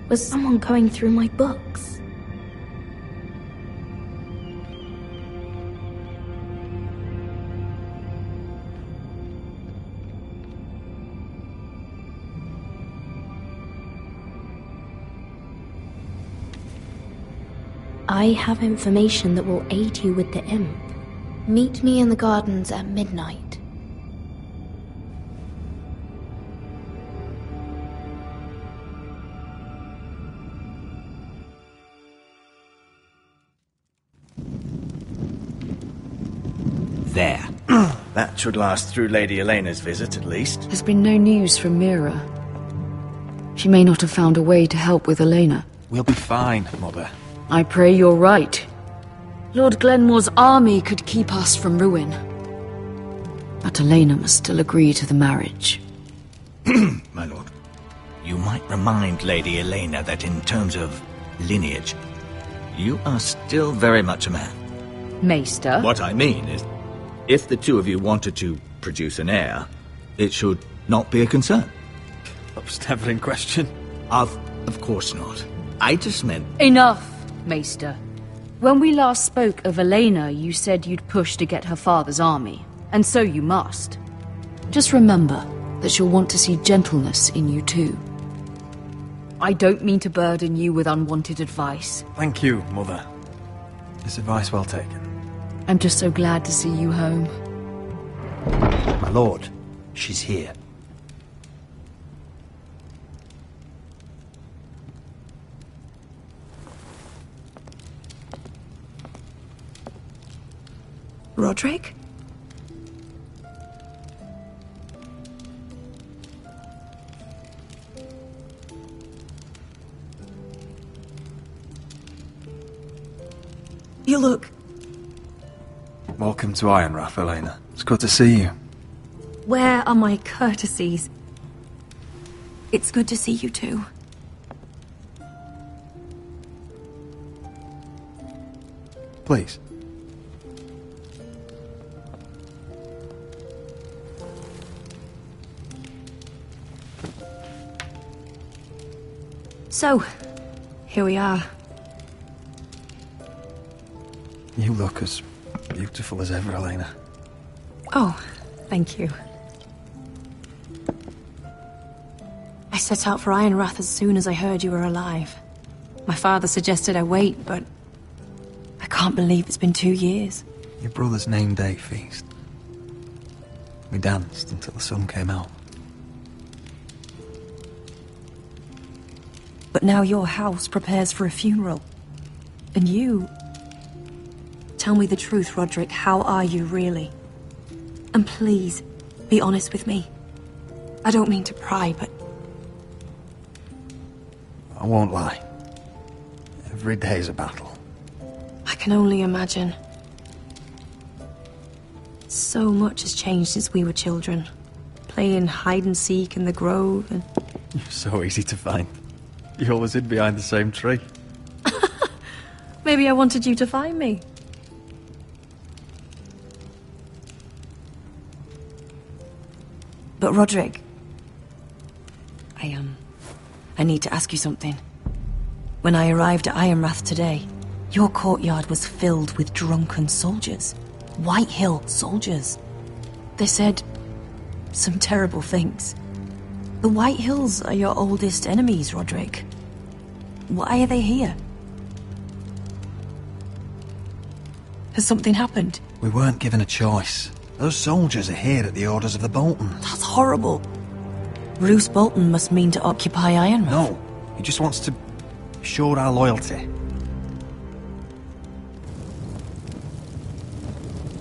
Was someone going through my books? I have information that will aid you with the imp. Meet me in the gardens at midnight. There. That should last through Lady Elena's visit, at least. There's been no news from Mira. She may not have found a way to help with Elena. We'll be fine, Mother. I pray you're right. Lord Glenmore's army could keep us from ruin. But Elena must still agree to the marriage. My lord, you might remind Lady Elena that in terms of lineage, you are still very much a man. Maester? What I mean is, if the two of you wanted to produce an heir, it should not be a concern. That was never in question. Of course not. I just meant... Enough, Maester. When we last spoke of Elena, you said you'd push to get her father's army. And so you must. Just remember that she'll want to see gentleness in you too. I don't mean to burden you with unwanted advice. Thank you, Mother. This advice well taken. I'm just so glad to see you home. My lord, she's here. Roderick? You look... Welcome to Ironrath, Elena. It's good to see you. Where are my courtesies? It's good to see you too. Please. So, here we are. You look as beautiful as ever, Elena. Oh, thank you. I set out for Ironrath as soon as I heard you were alive. My father suggested I wait, but I can't believe it's been 2 years. Your brother's name day feast. We danced until the sun came out. But now your house prepares for a funeral. And you... Tell me the truth, Roderick. How are you, really? And please, be honest with me. I don't mean to pry, but... I won't lie. Every day's a battle. I can only imagine. So much has changed since we were children. Playing hide and seek in the grove and... You're so easy to find. You always hid behind the same tree. Maybe I wanted you to find me. But Roderick... I need to ask you something. When I arrived at Ironrath today, your courtyard was filled with drunken soldiers. White Hill soldiers. They said some terrible things. The White Hills are your oldest enemies, Roderick. Why are they here? Has something happened? We weren't given a choice. Those soldiers are here at the orders of the Boltons. That's horrible. Roose Bolton must mean to occupy Ironrath. No, he just wants to show our loyalty.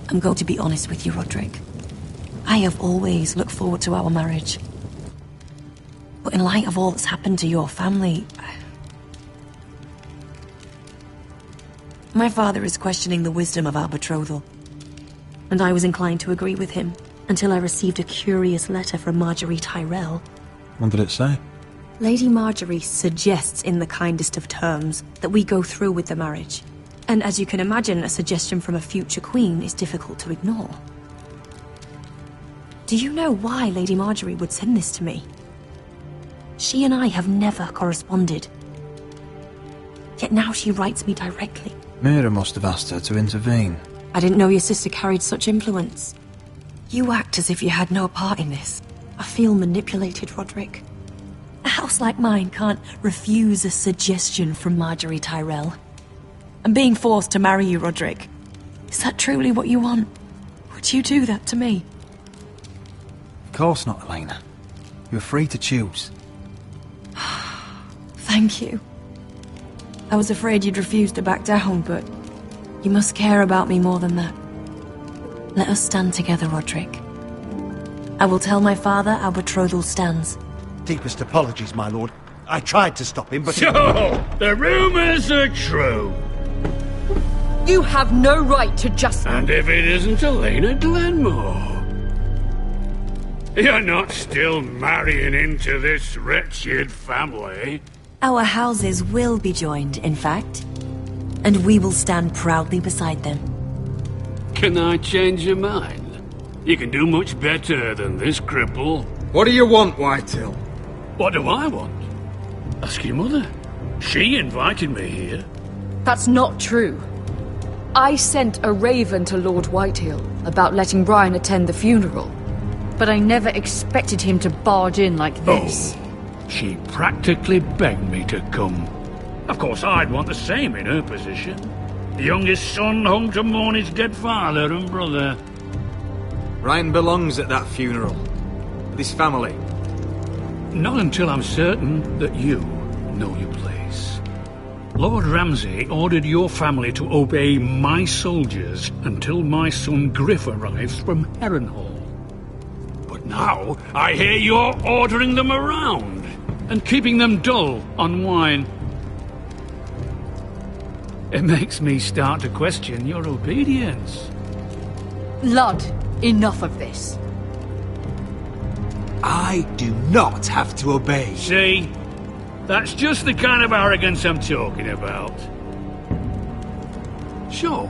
I'm going to be honest with you, Roderick. I have always looked forward to our marriage. But in light of all that's happened to your family... My father is questioning the wisdom of our betrothal. And I was inclined to agree with him, until I received a curious letter from Marjorie Tyrell. What did it say? Lady Marjorie suggests in the kindest of terms that we go through with the marriage. And as you can imagine, a suggestion from a future queen is difficult to ignore. Do you know why Lady Marjorie would send this to me? She and I have never corresponded. Yet now she writes me directly. Mira must have asked her to intervene. I didn't know your sister carried such influence. You act as if you had no part in this. I feel manipulated, Roderick. A house like mine can't refuse a suggestion from Marjorie Tyrell. I'm being forced to marry you, Roderick. Is that truly what you want? Would you do that to me? Of course not, Elena. You're free to choose. Thank you. I was afraid you'd refuse to back down, but you must care about me more than that. Let us stand together, Roderick. I will tell my father our betrothal stands. Deepest apologies, my lord. I tried to stop him, but... So, the rumors are true. You have no right to just... And if it isn't Elena Glenmore? You're not still marrying into this wretched family? Our houses will be joined, in fact. And we will stand proudly beside them. Can I change your mind? You can do much better than this cripple. What do you want, Whitehill? What do I want? Ask your mother. She invited me here. That's not true. I sent a raven to Lord Whitehill about letting Brian attend the funeral. But I never expected him to barge in like this. Oh, she practically begged me to come. Of course, I'd want the same in her position. The youngest son home to mourn his dead father and brother. Ryan belongs at that funeral. With his family. Not until I'm certain that you know your place. Lord Ramsay ordered your family to obey my soldiers until my son Griff arrives from Harrenhal. But now, I hear you're ordering them around and keeping them dull on wine. It makes me start to question your obedience. Lud, enough of this. I do not have to obey. See? That's just the kind of arrogance I'm talking about. So,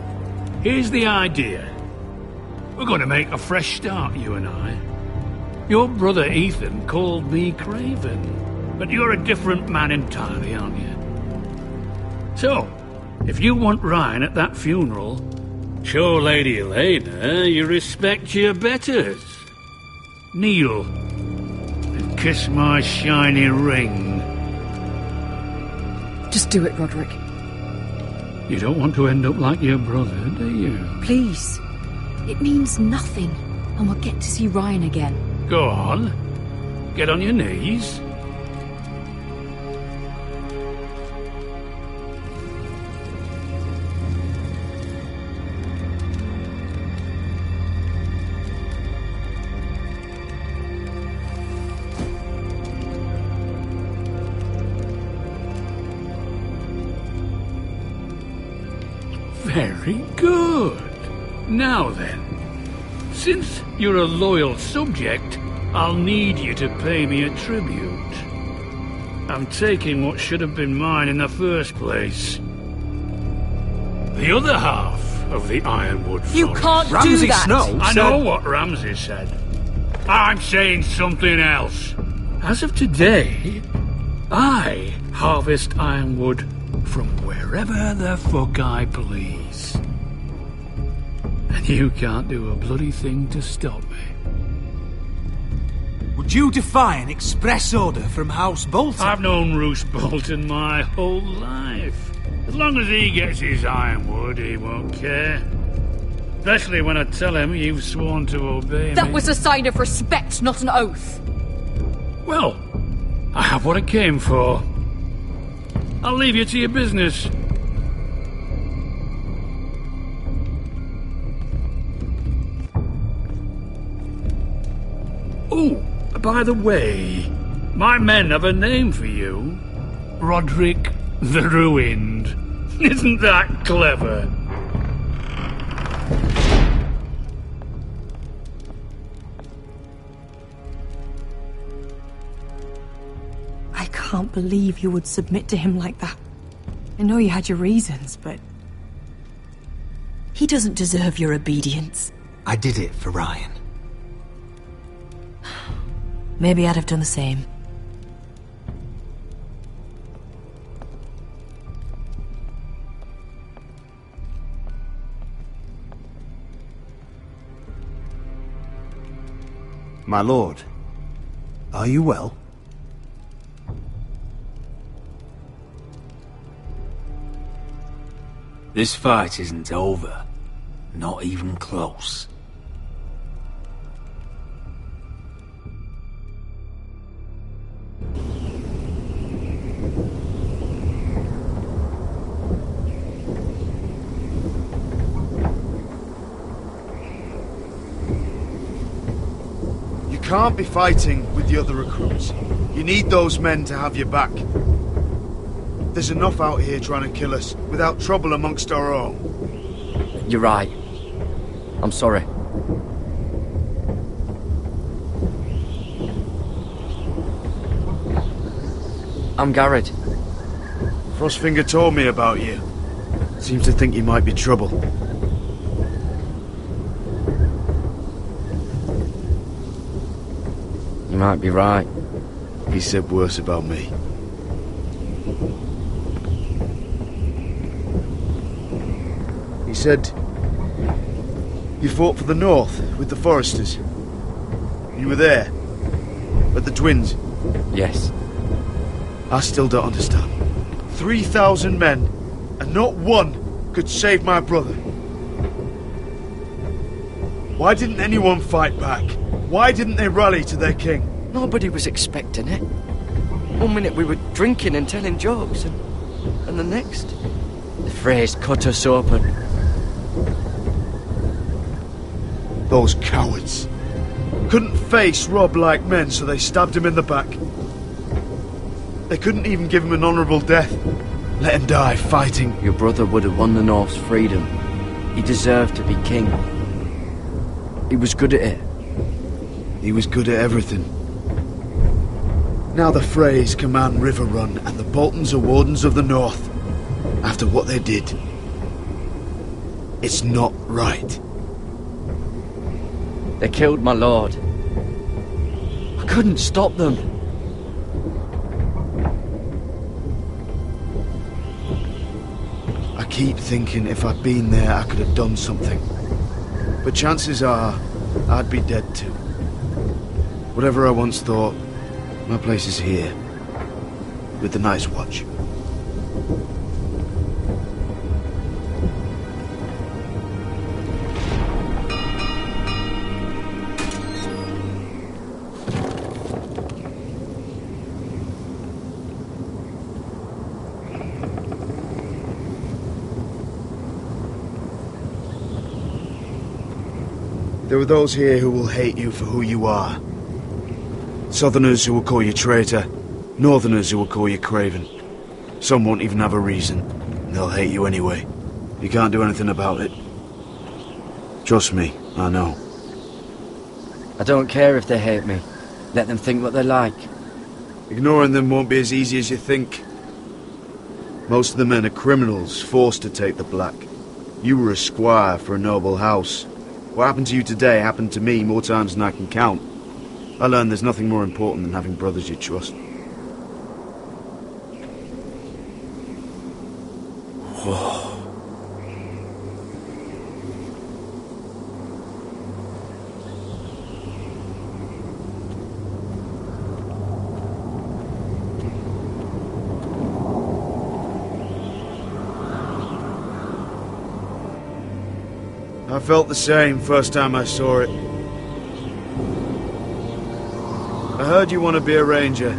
here's the idea. We're going to make a fresh start, you and I. Your brother Ethan called me Craven, but you're a different man entirely, aren't you? So, if you want Ryan at that funeral, show Lady Elena you respect your betters. Kneel and kiss my shiny ring. Just do it, Roderick. You don't want to end up like your brother, do you? Please. It means nothing, and we'll get to see Ryan again. Go on. Get on your knees. Very good. Now then, since you're a loyal subject, I'll need you to pay me a tribute. I'm taking what should have been mine in the first place. The other half of the Ironwood Forest. You can't do that! I know what Ramsay said. I'm saying something else. As of today, I harvest ironwood from wherever the fuck I please. And you can't do a bloody thing to stop me. Would you defy an express order from House Bolton? I've known Roose Bolton my whole life. As long as he gets his ironwood, he won't care. Especially when I tell him you've sworn to obey me. That was a sign of respect, not an oath. Well, I have what I came for. I'll leave you to your business. Oh, by the way, my men have a name for you. Roderick the Ruined. Isn't that clever? I can't believe you would submit to him like that. I know you had your reasons, but... he doesn't deserve your obedience. I did it for Ryan. Maybe I'd have done the same. My lord, are you well? This fight isn't over. Not even close. You can't be fighting with the other recruits. You need those men to have your back. There's enough out here trying to kill us, without trouble amongst our own. You're right. I'm sorry. I'm Garrett. Frostfinger told me about you. Seems to think you might be trouble. You might be right. He said worse about me. He said you fought for the North with the Foresters. You were there, at the Twins. Yes. I still don't understand. 3,000 men, and not one could save my brother. Why didn't anyone fight back? Why didn't they rally to their king? Nobody was expecting it. One minute we were drinking and telling jokes, and the next, the Freys cut us open. Those cowards. Couldn't face Rob like men, so they stabbed him in the back. They couldn't even give him an honourable death. Let him die fighting. Your brother would have won the North's freedom. He deserved to be king. He was good at it. He was good at everything. Now the Freys command River Run, and the Boltons are wardens of the North. After what they did. It's not right. They killed my lord. I couldn't stop them. I keep thinking if I'd been there, I could have done something. But chances are, I'd be dead too. Whatever I once thought, my place is here. With the Night's Watch. There are those here who will hate you for who you are. Southerners who will call you traitor. Northerners who will call you craven. Some won't even have a reason. And they'll hate you anyway. You can't do anything about it. Trust me, I know. I don't care if they hate me. Let them think what they like. Ignoring them won't be as easy as you think. Most of the men are criminals, forced to take the black. You were a squire for a noble house. What happened to you today happened to me more times than I can count. I learned there's nothing more important than having brothers you trust. I felt the same first time I saw it. I heard you want to be a ranger.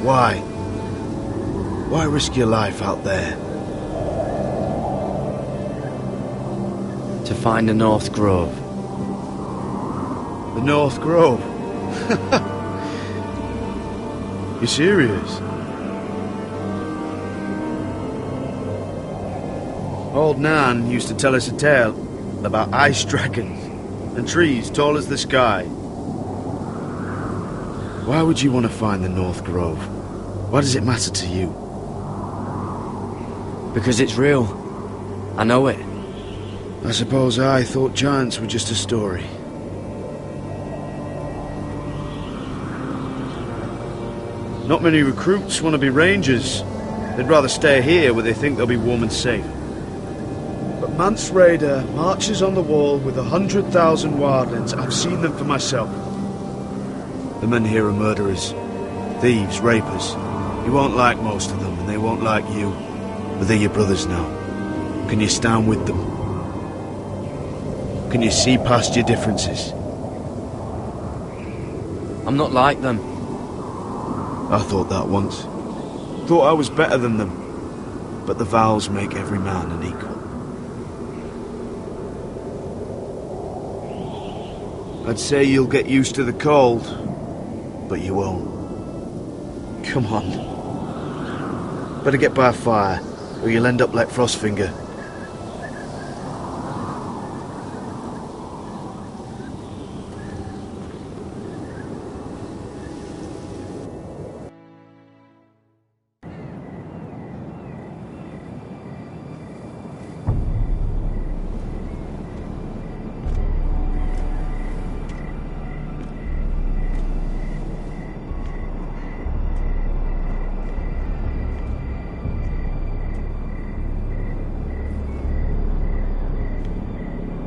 Why? Why risk your life out there? To find the North Grove. The North Grove? You serious? Old Nan used to tell us a tale about ice dragons and trees tall as the sky. Why would you want to find the North Grove? Why does it matter to you? Because it's real. I know it. I suppose I thought giants were just a story. Not many recruits want to be rangers. They'd rather stay here where they think they'll be warm and safe. But Mance Rayder marches on the wall with 100,000 wildlings. I've seen them for myself. The men here are murderers, thieves, rapers. You won't like most of them, and they won't like you. But they're your brothers now. Can you stand with them? Can you see past your differences? I'm not like them. I thought that once. Thought I was better than them. But the vows make every man an equal. I'd say you'll get used to the cold, but you won't. Come on. Better get by a fire, or you'll end up like Frostfinger.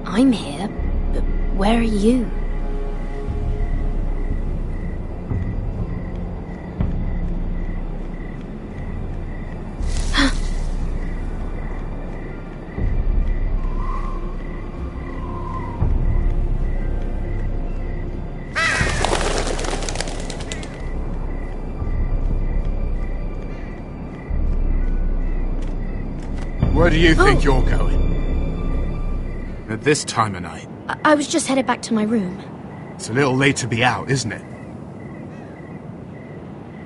I'm here, but where are you? Where do you think you're going? At this time of night? I was just headed back to my room. It's a little late to be out, isn't it?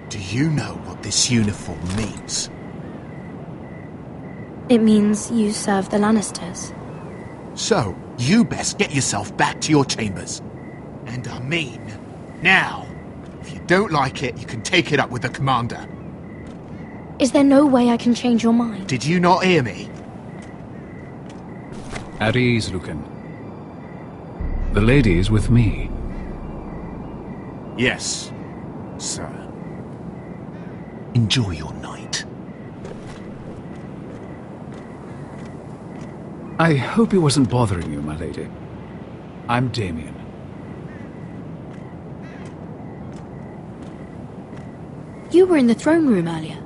Do you know what this uniform means? It means you serve the Lannisters. So, you best get yourself back to your chambers. And I mean, now. If you don't like it, you can take it up with the commander. Is there no way I can change your mind? Did you not hear me? At ease, Lucan. The lady is with me. Yes, sir. Enjoy your night. I hope he wasn't bothering you, my lady. I'm Damien. You were in the throne room earlier.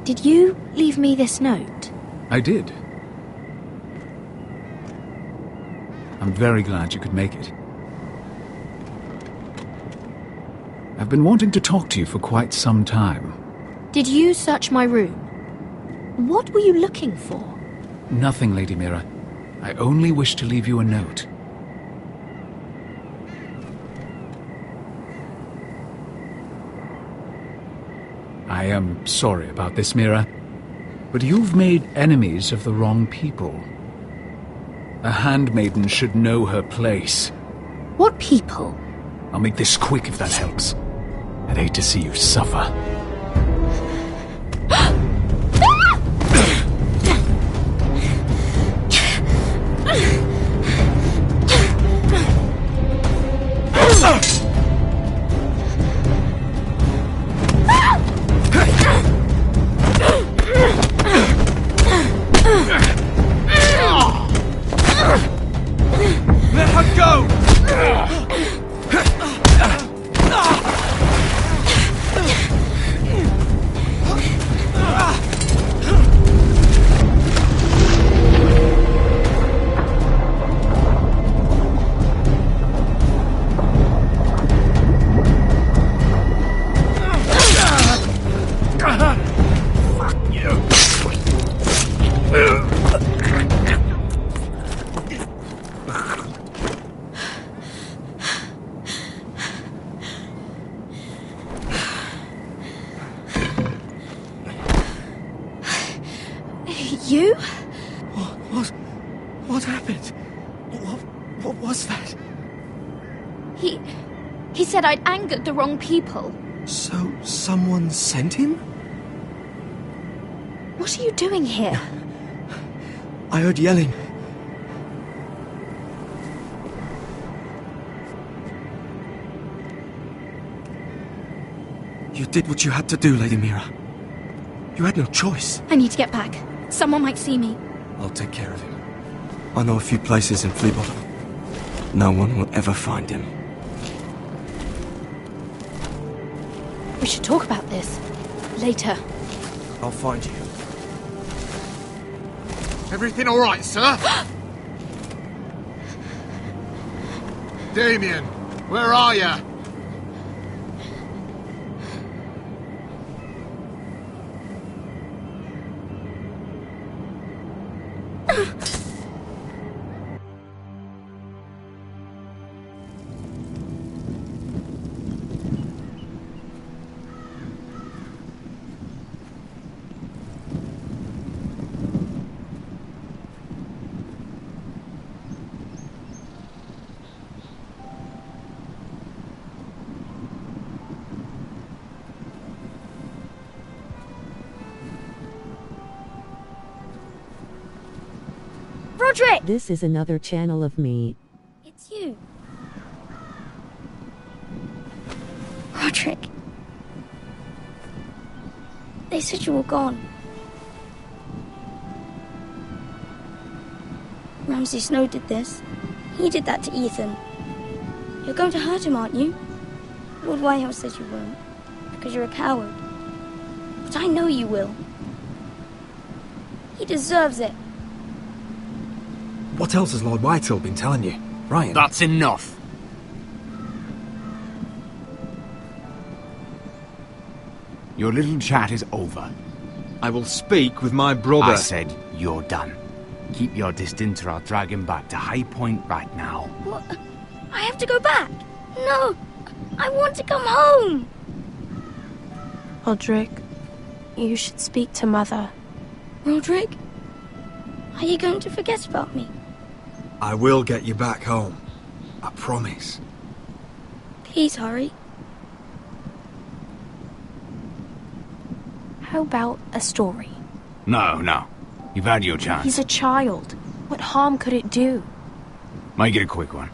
Did you leave me this note? I did. I'm very glad you could make it. I've been wanting to talk to you for quite some time. Did you search my room? What were you looking for? Nothing, Lady Mira. I only wish to leave you a note. I am sorry about this, Mira, but you've made enemies of the wrong people. A handmaiden should know her place. What people? I'll make this quick if that helps. I'd hate to see you suffer. Let her go! You? What happened? What was that? He said I'd angered the wrong people. So, someone sent him? What are you doing here? I heard yelling. You did what you had to do, Lady Mira. You had no choice. I need to get back. Someone might see me. I'll take care of him. I know a few places in Fleabottom. No one will ever find him. We should talk about this. Later. I'll find you. Everything all right, sir? Damien, where are you? Roderick! This is another channel of me. It's you. Roderick. They said you were gone. Ramsay Snow did this. He did that to Ethan. You're going to hurt him, aren't you? Lord Whitehouse says you won't, because you're a coward. But I know you will. He deserves it. What else has Lord Whitehill been telling you, Ryan? That's enough. Your little chat is over. I will speak with my brother. I said you're done. Keep your distance or I'll drag him back to High Point right now. What? I have to go back? No! I want to come home! Roderick, you should speak to Mother. Roderick? Are you going to forget about me? I will get you back home. I promise. Please hurry. How about a story? No. You've had your chance. He's a child. What harm could it do? Make it a quick one.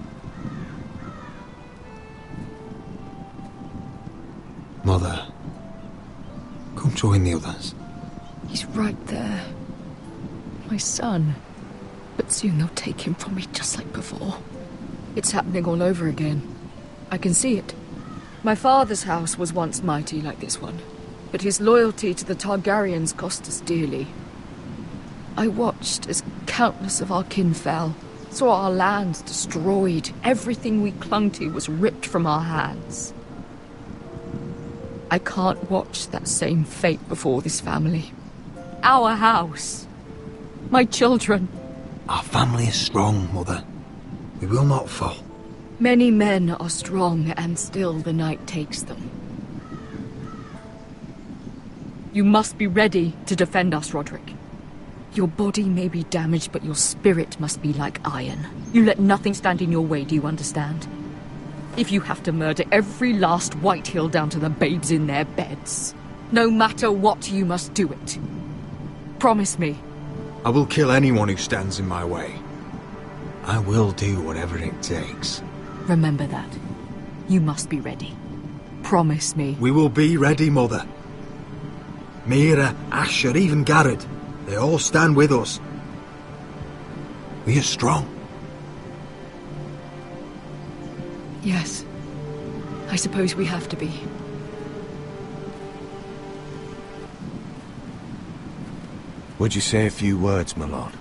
Mother, come join the others. He's right there. My son. But soon they'll take him from me just like before. It's happening all over again. I can see it. My father's house was once mighty like this one, but his loyalty to the Targaryens cost us dearly. I watched as countless of our kin fell, saw our lands destroyed, everything we clung to was ripped from our hands. I can't watch that same fate before this family. Our house. My children. Our family is strong, Mother. We will not fall. Many men are strong, and still the night takes them. You must be ready to defend us, Roderick. Your body may be damaged, but your spirit must be like iron. You let nothing stand in your way, do you understand? If you have to murder every last Whitehill down to the babes in their beds, no matter what, you must do it. Promise me. I will kill anyone who stands in my way. I will do whatever it takes. Remember that. You must be ready. Promise me. We will be ready, Mother. Mira, Asher, even Garrett. They all stand with us. We are strong. Yes. I suppose we have to be. Would you say a few words, my lord?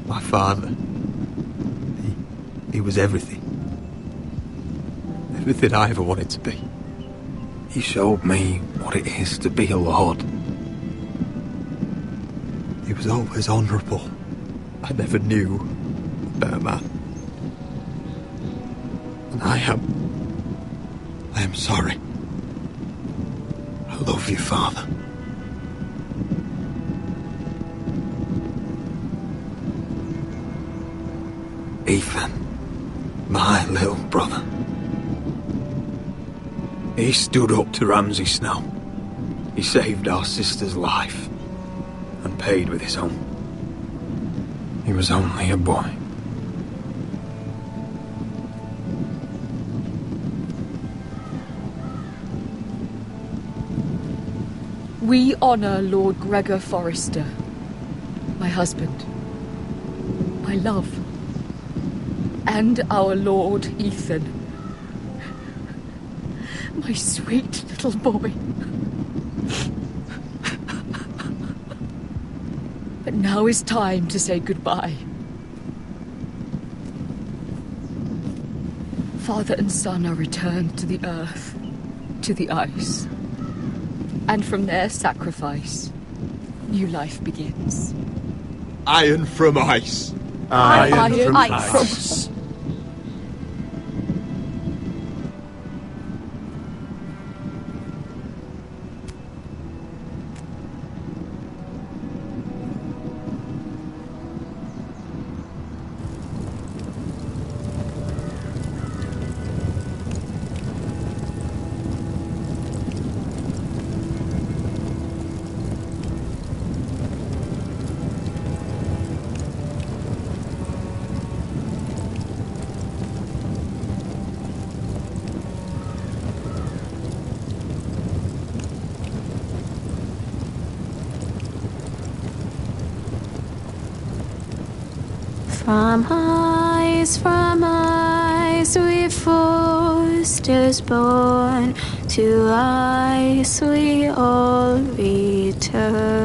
My father, he was everything. Everything I ever wanted to be. He showed me what it is to be a lord. He was always honourable. I never knew a better man. And I am sorry. I love you, Father. Ethan, my little brother. He stood up to Ramsay Snow. He saved our sister's life and paid with his own. He was only a boy. We honour Lord Gregor Forrester, my husband, my love, and our Lord Ethan, my sweet little boy. But now is time to say goodbye. Father and son are returned to the earth, to the ice. And from their sacrifice, new life begins. Iron from ice. Iron from ice. From ice we Forsters born, to ice we all return.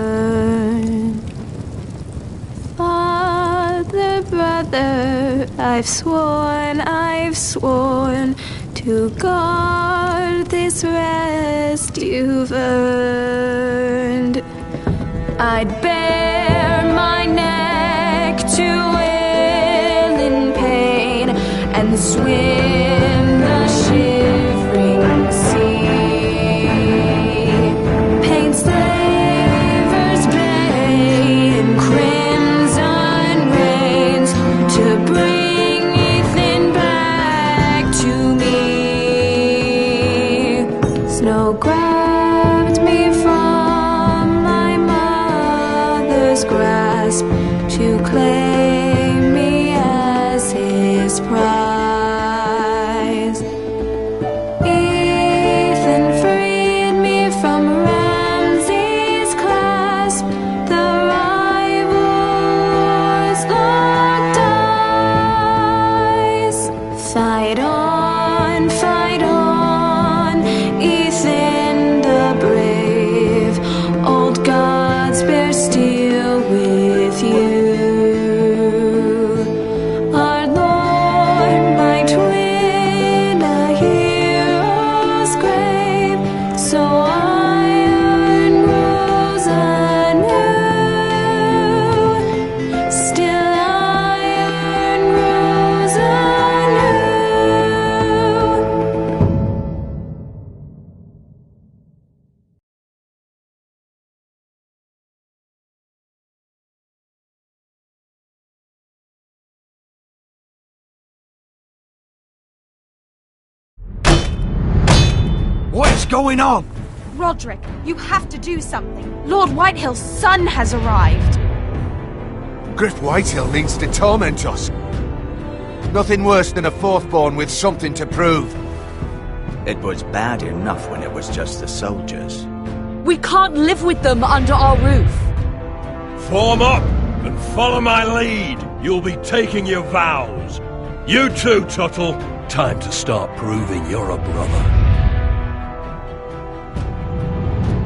Father, brother, I've sworn to guard this rest you've earned. I'd bare my neck to and swim the shivering sea. Paint slavers bay in crimson rains to bring Ethan back to me. Snow grabbed me from my mother's grasp to claim me as his prize. So iron grows What is going on? Roderick, you have to do something. Lord Whitehill's son has arrived. Griff Whitehill means to torment us. Nothing worse than a fourth-born with something to prove. It was bad enough when it was just the soldiers. We can't live with them under our roof. Form up and follow my lead. You'll be taking your vows. You too, Tuttle. Time to start proving you're a brother.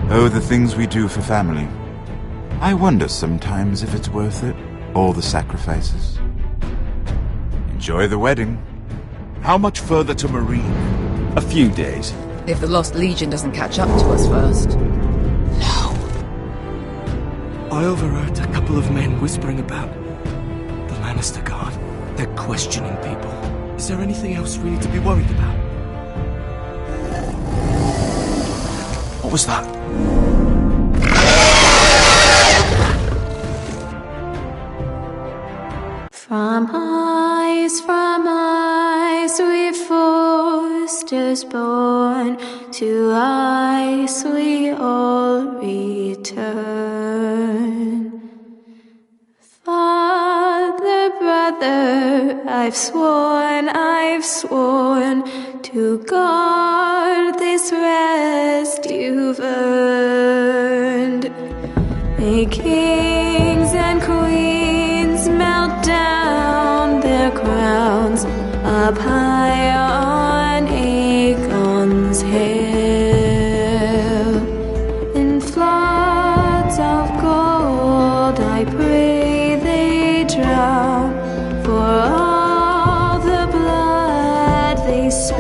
Oh, the things we do for family. I wonder sometimes if it's worth it. All the sacrifices. Enjoy the wedding. How much further to Marine? A few days. If the Lost Legion doesn't catch up to us first. I overheard a couple of men whispering about the Lannister Guard. They're questioning people. Is there anything else we need to be worried about? What was that? From ice we foresters born, to ice we all return. Father, brother, I've sworn to guard this rest you've earned. May kings and queens melt down their crowns up high on Aegon's hill. In floods of gold I pray they drown, for all the blood they spill.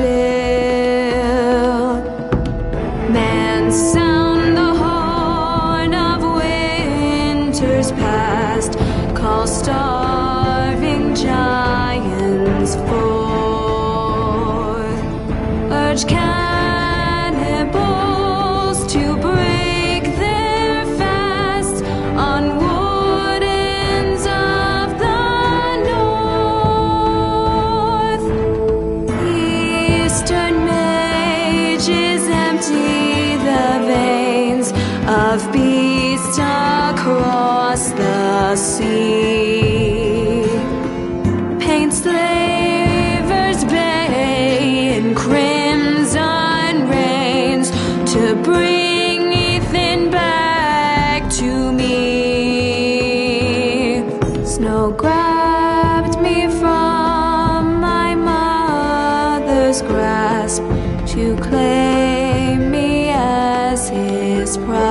Man, sound the horn of winter's past, call starving giants forth, urge cannibals to break their fast on wardens of the north. Eastern mages empty the veins of beasts across the sea. Paint slavers bay in crimson rains to bring Ethan back to me. Snow grabbed me from my mother's grasp to claim me as his pride.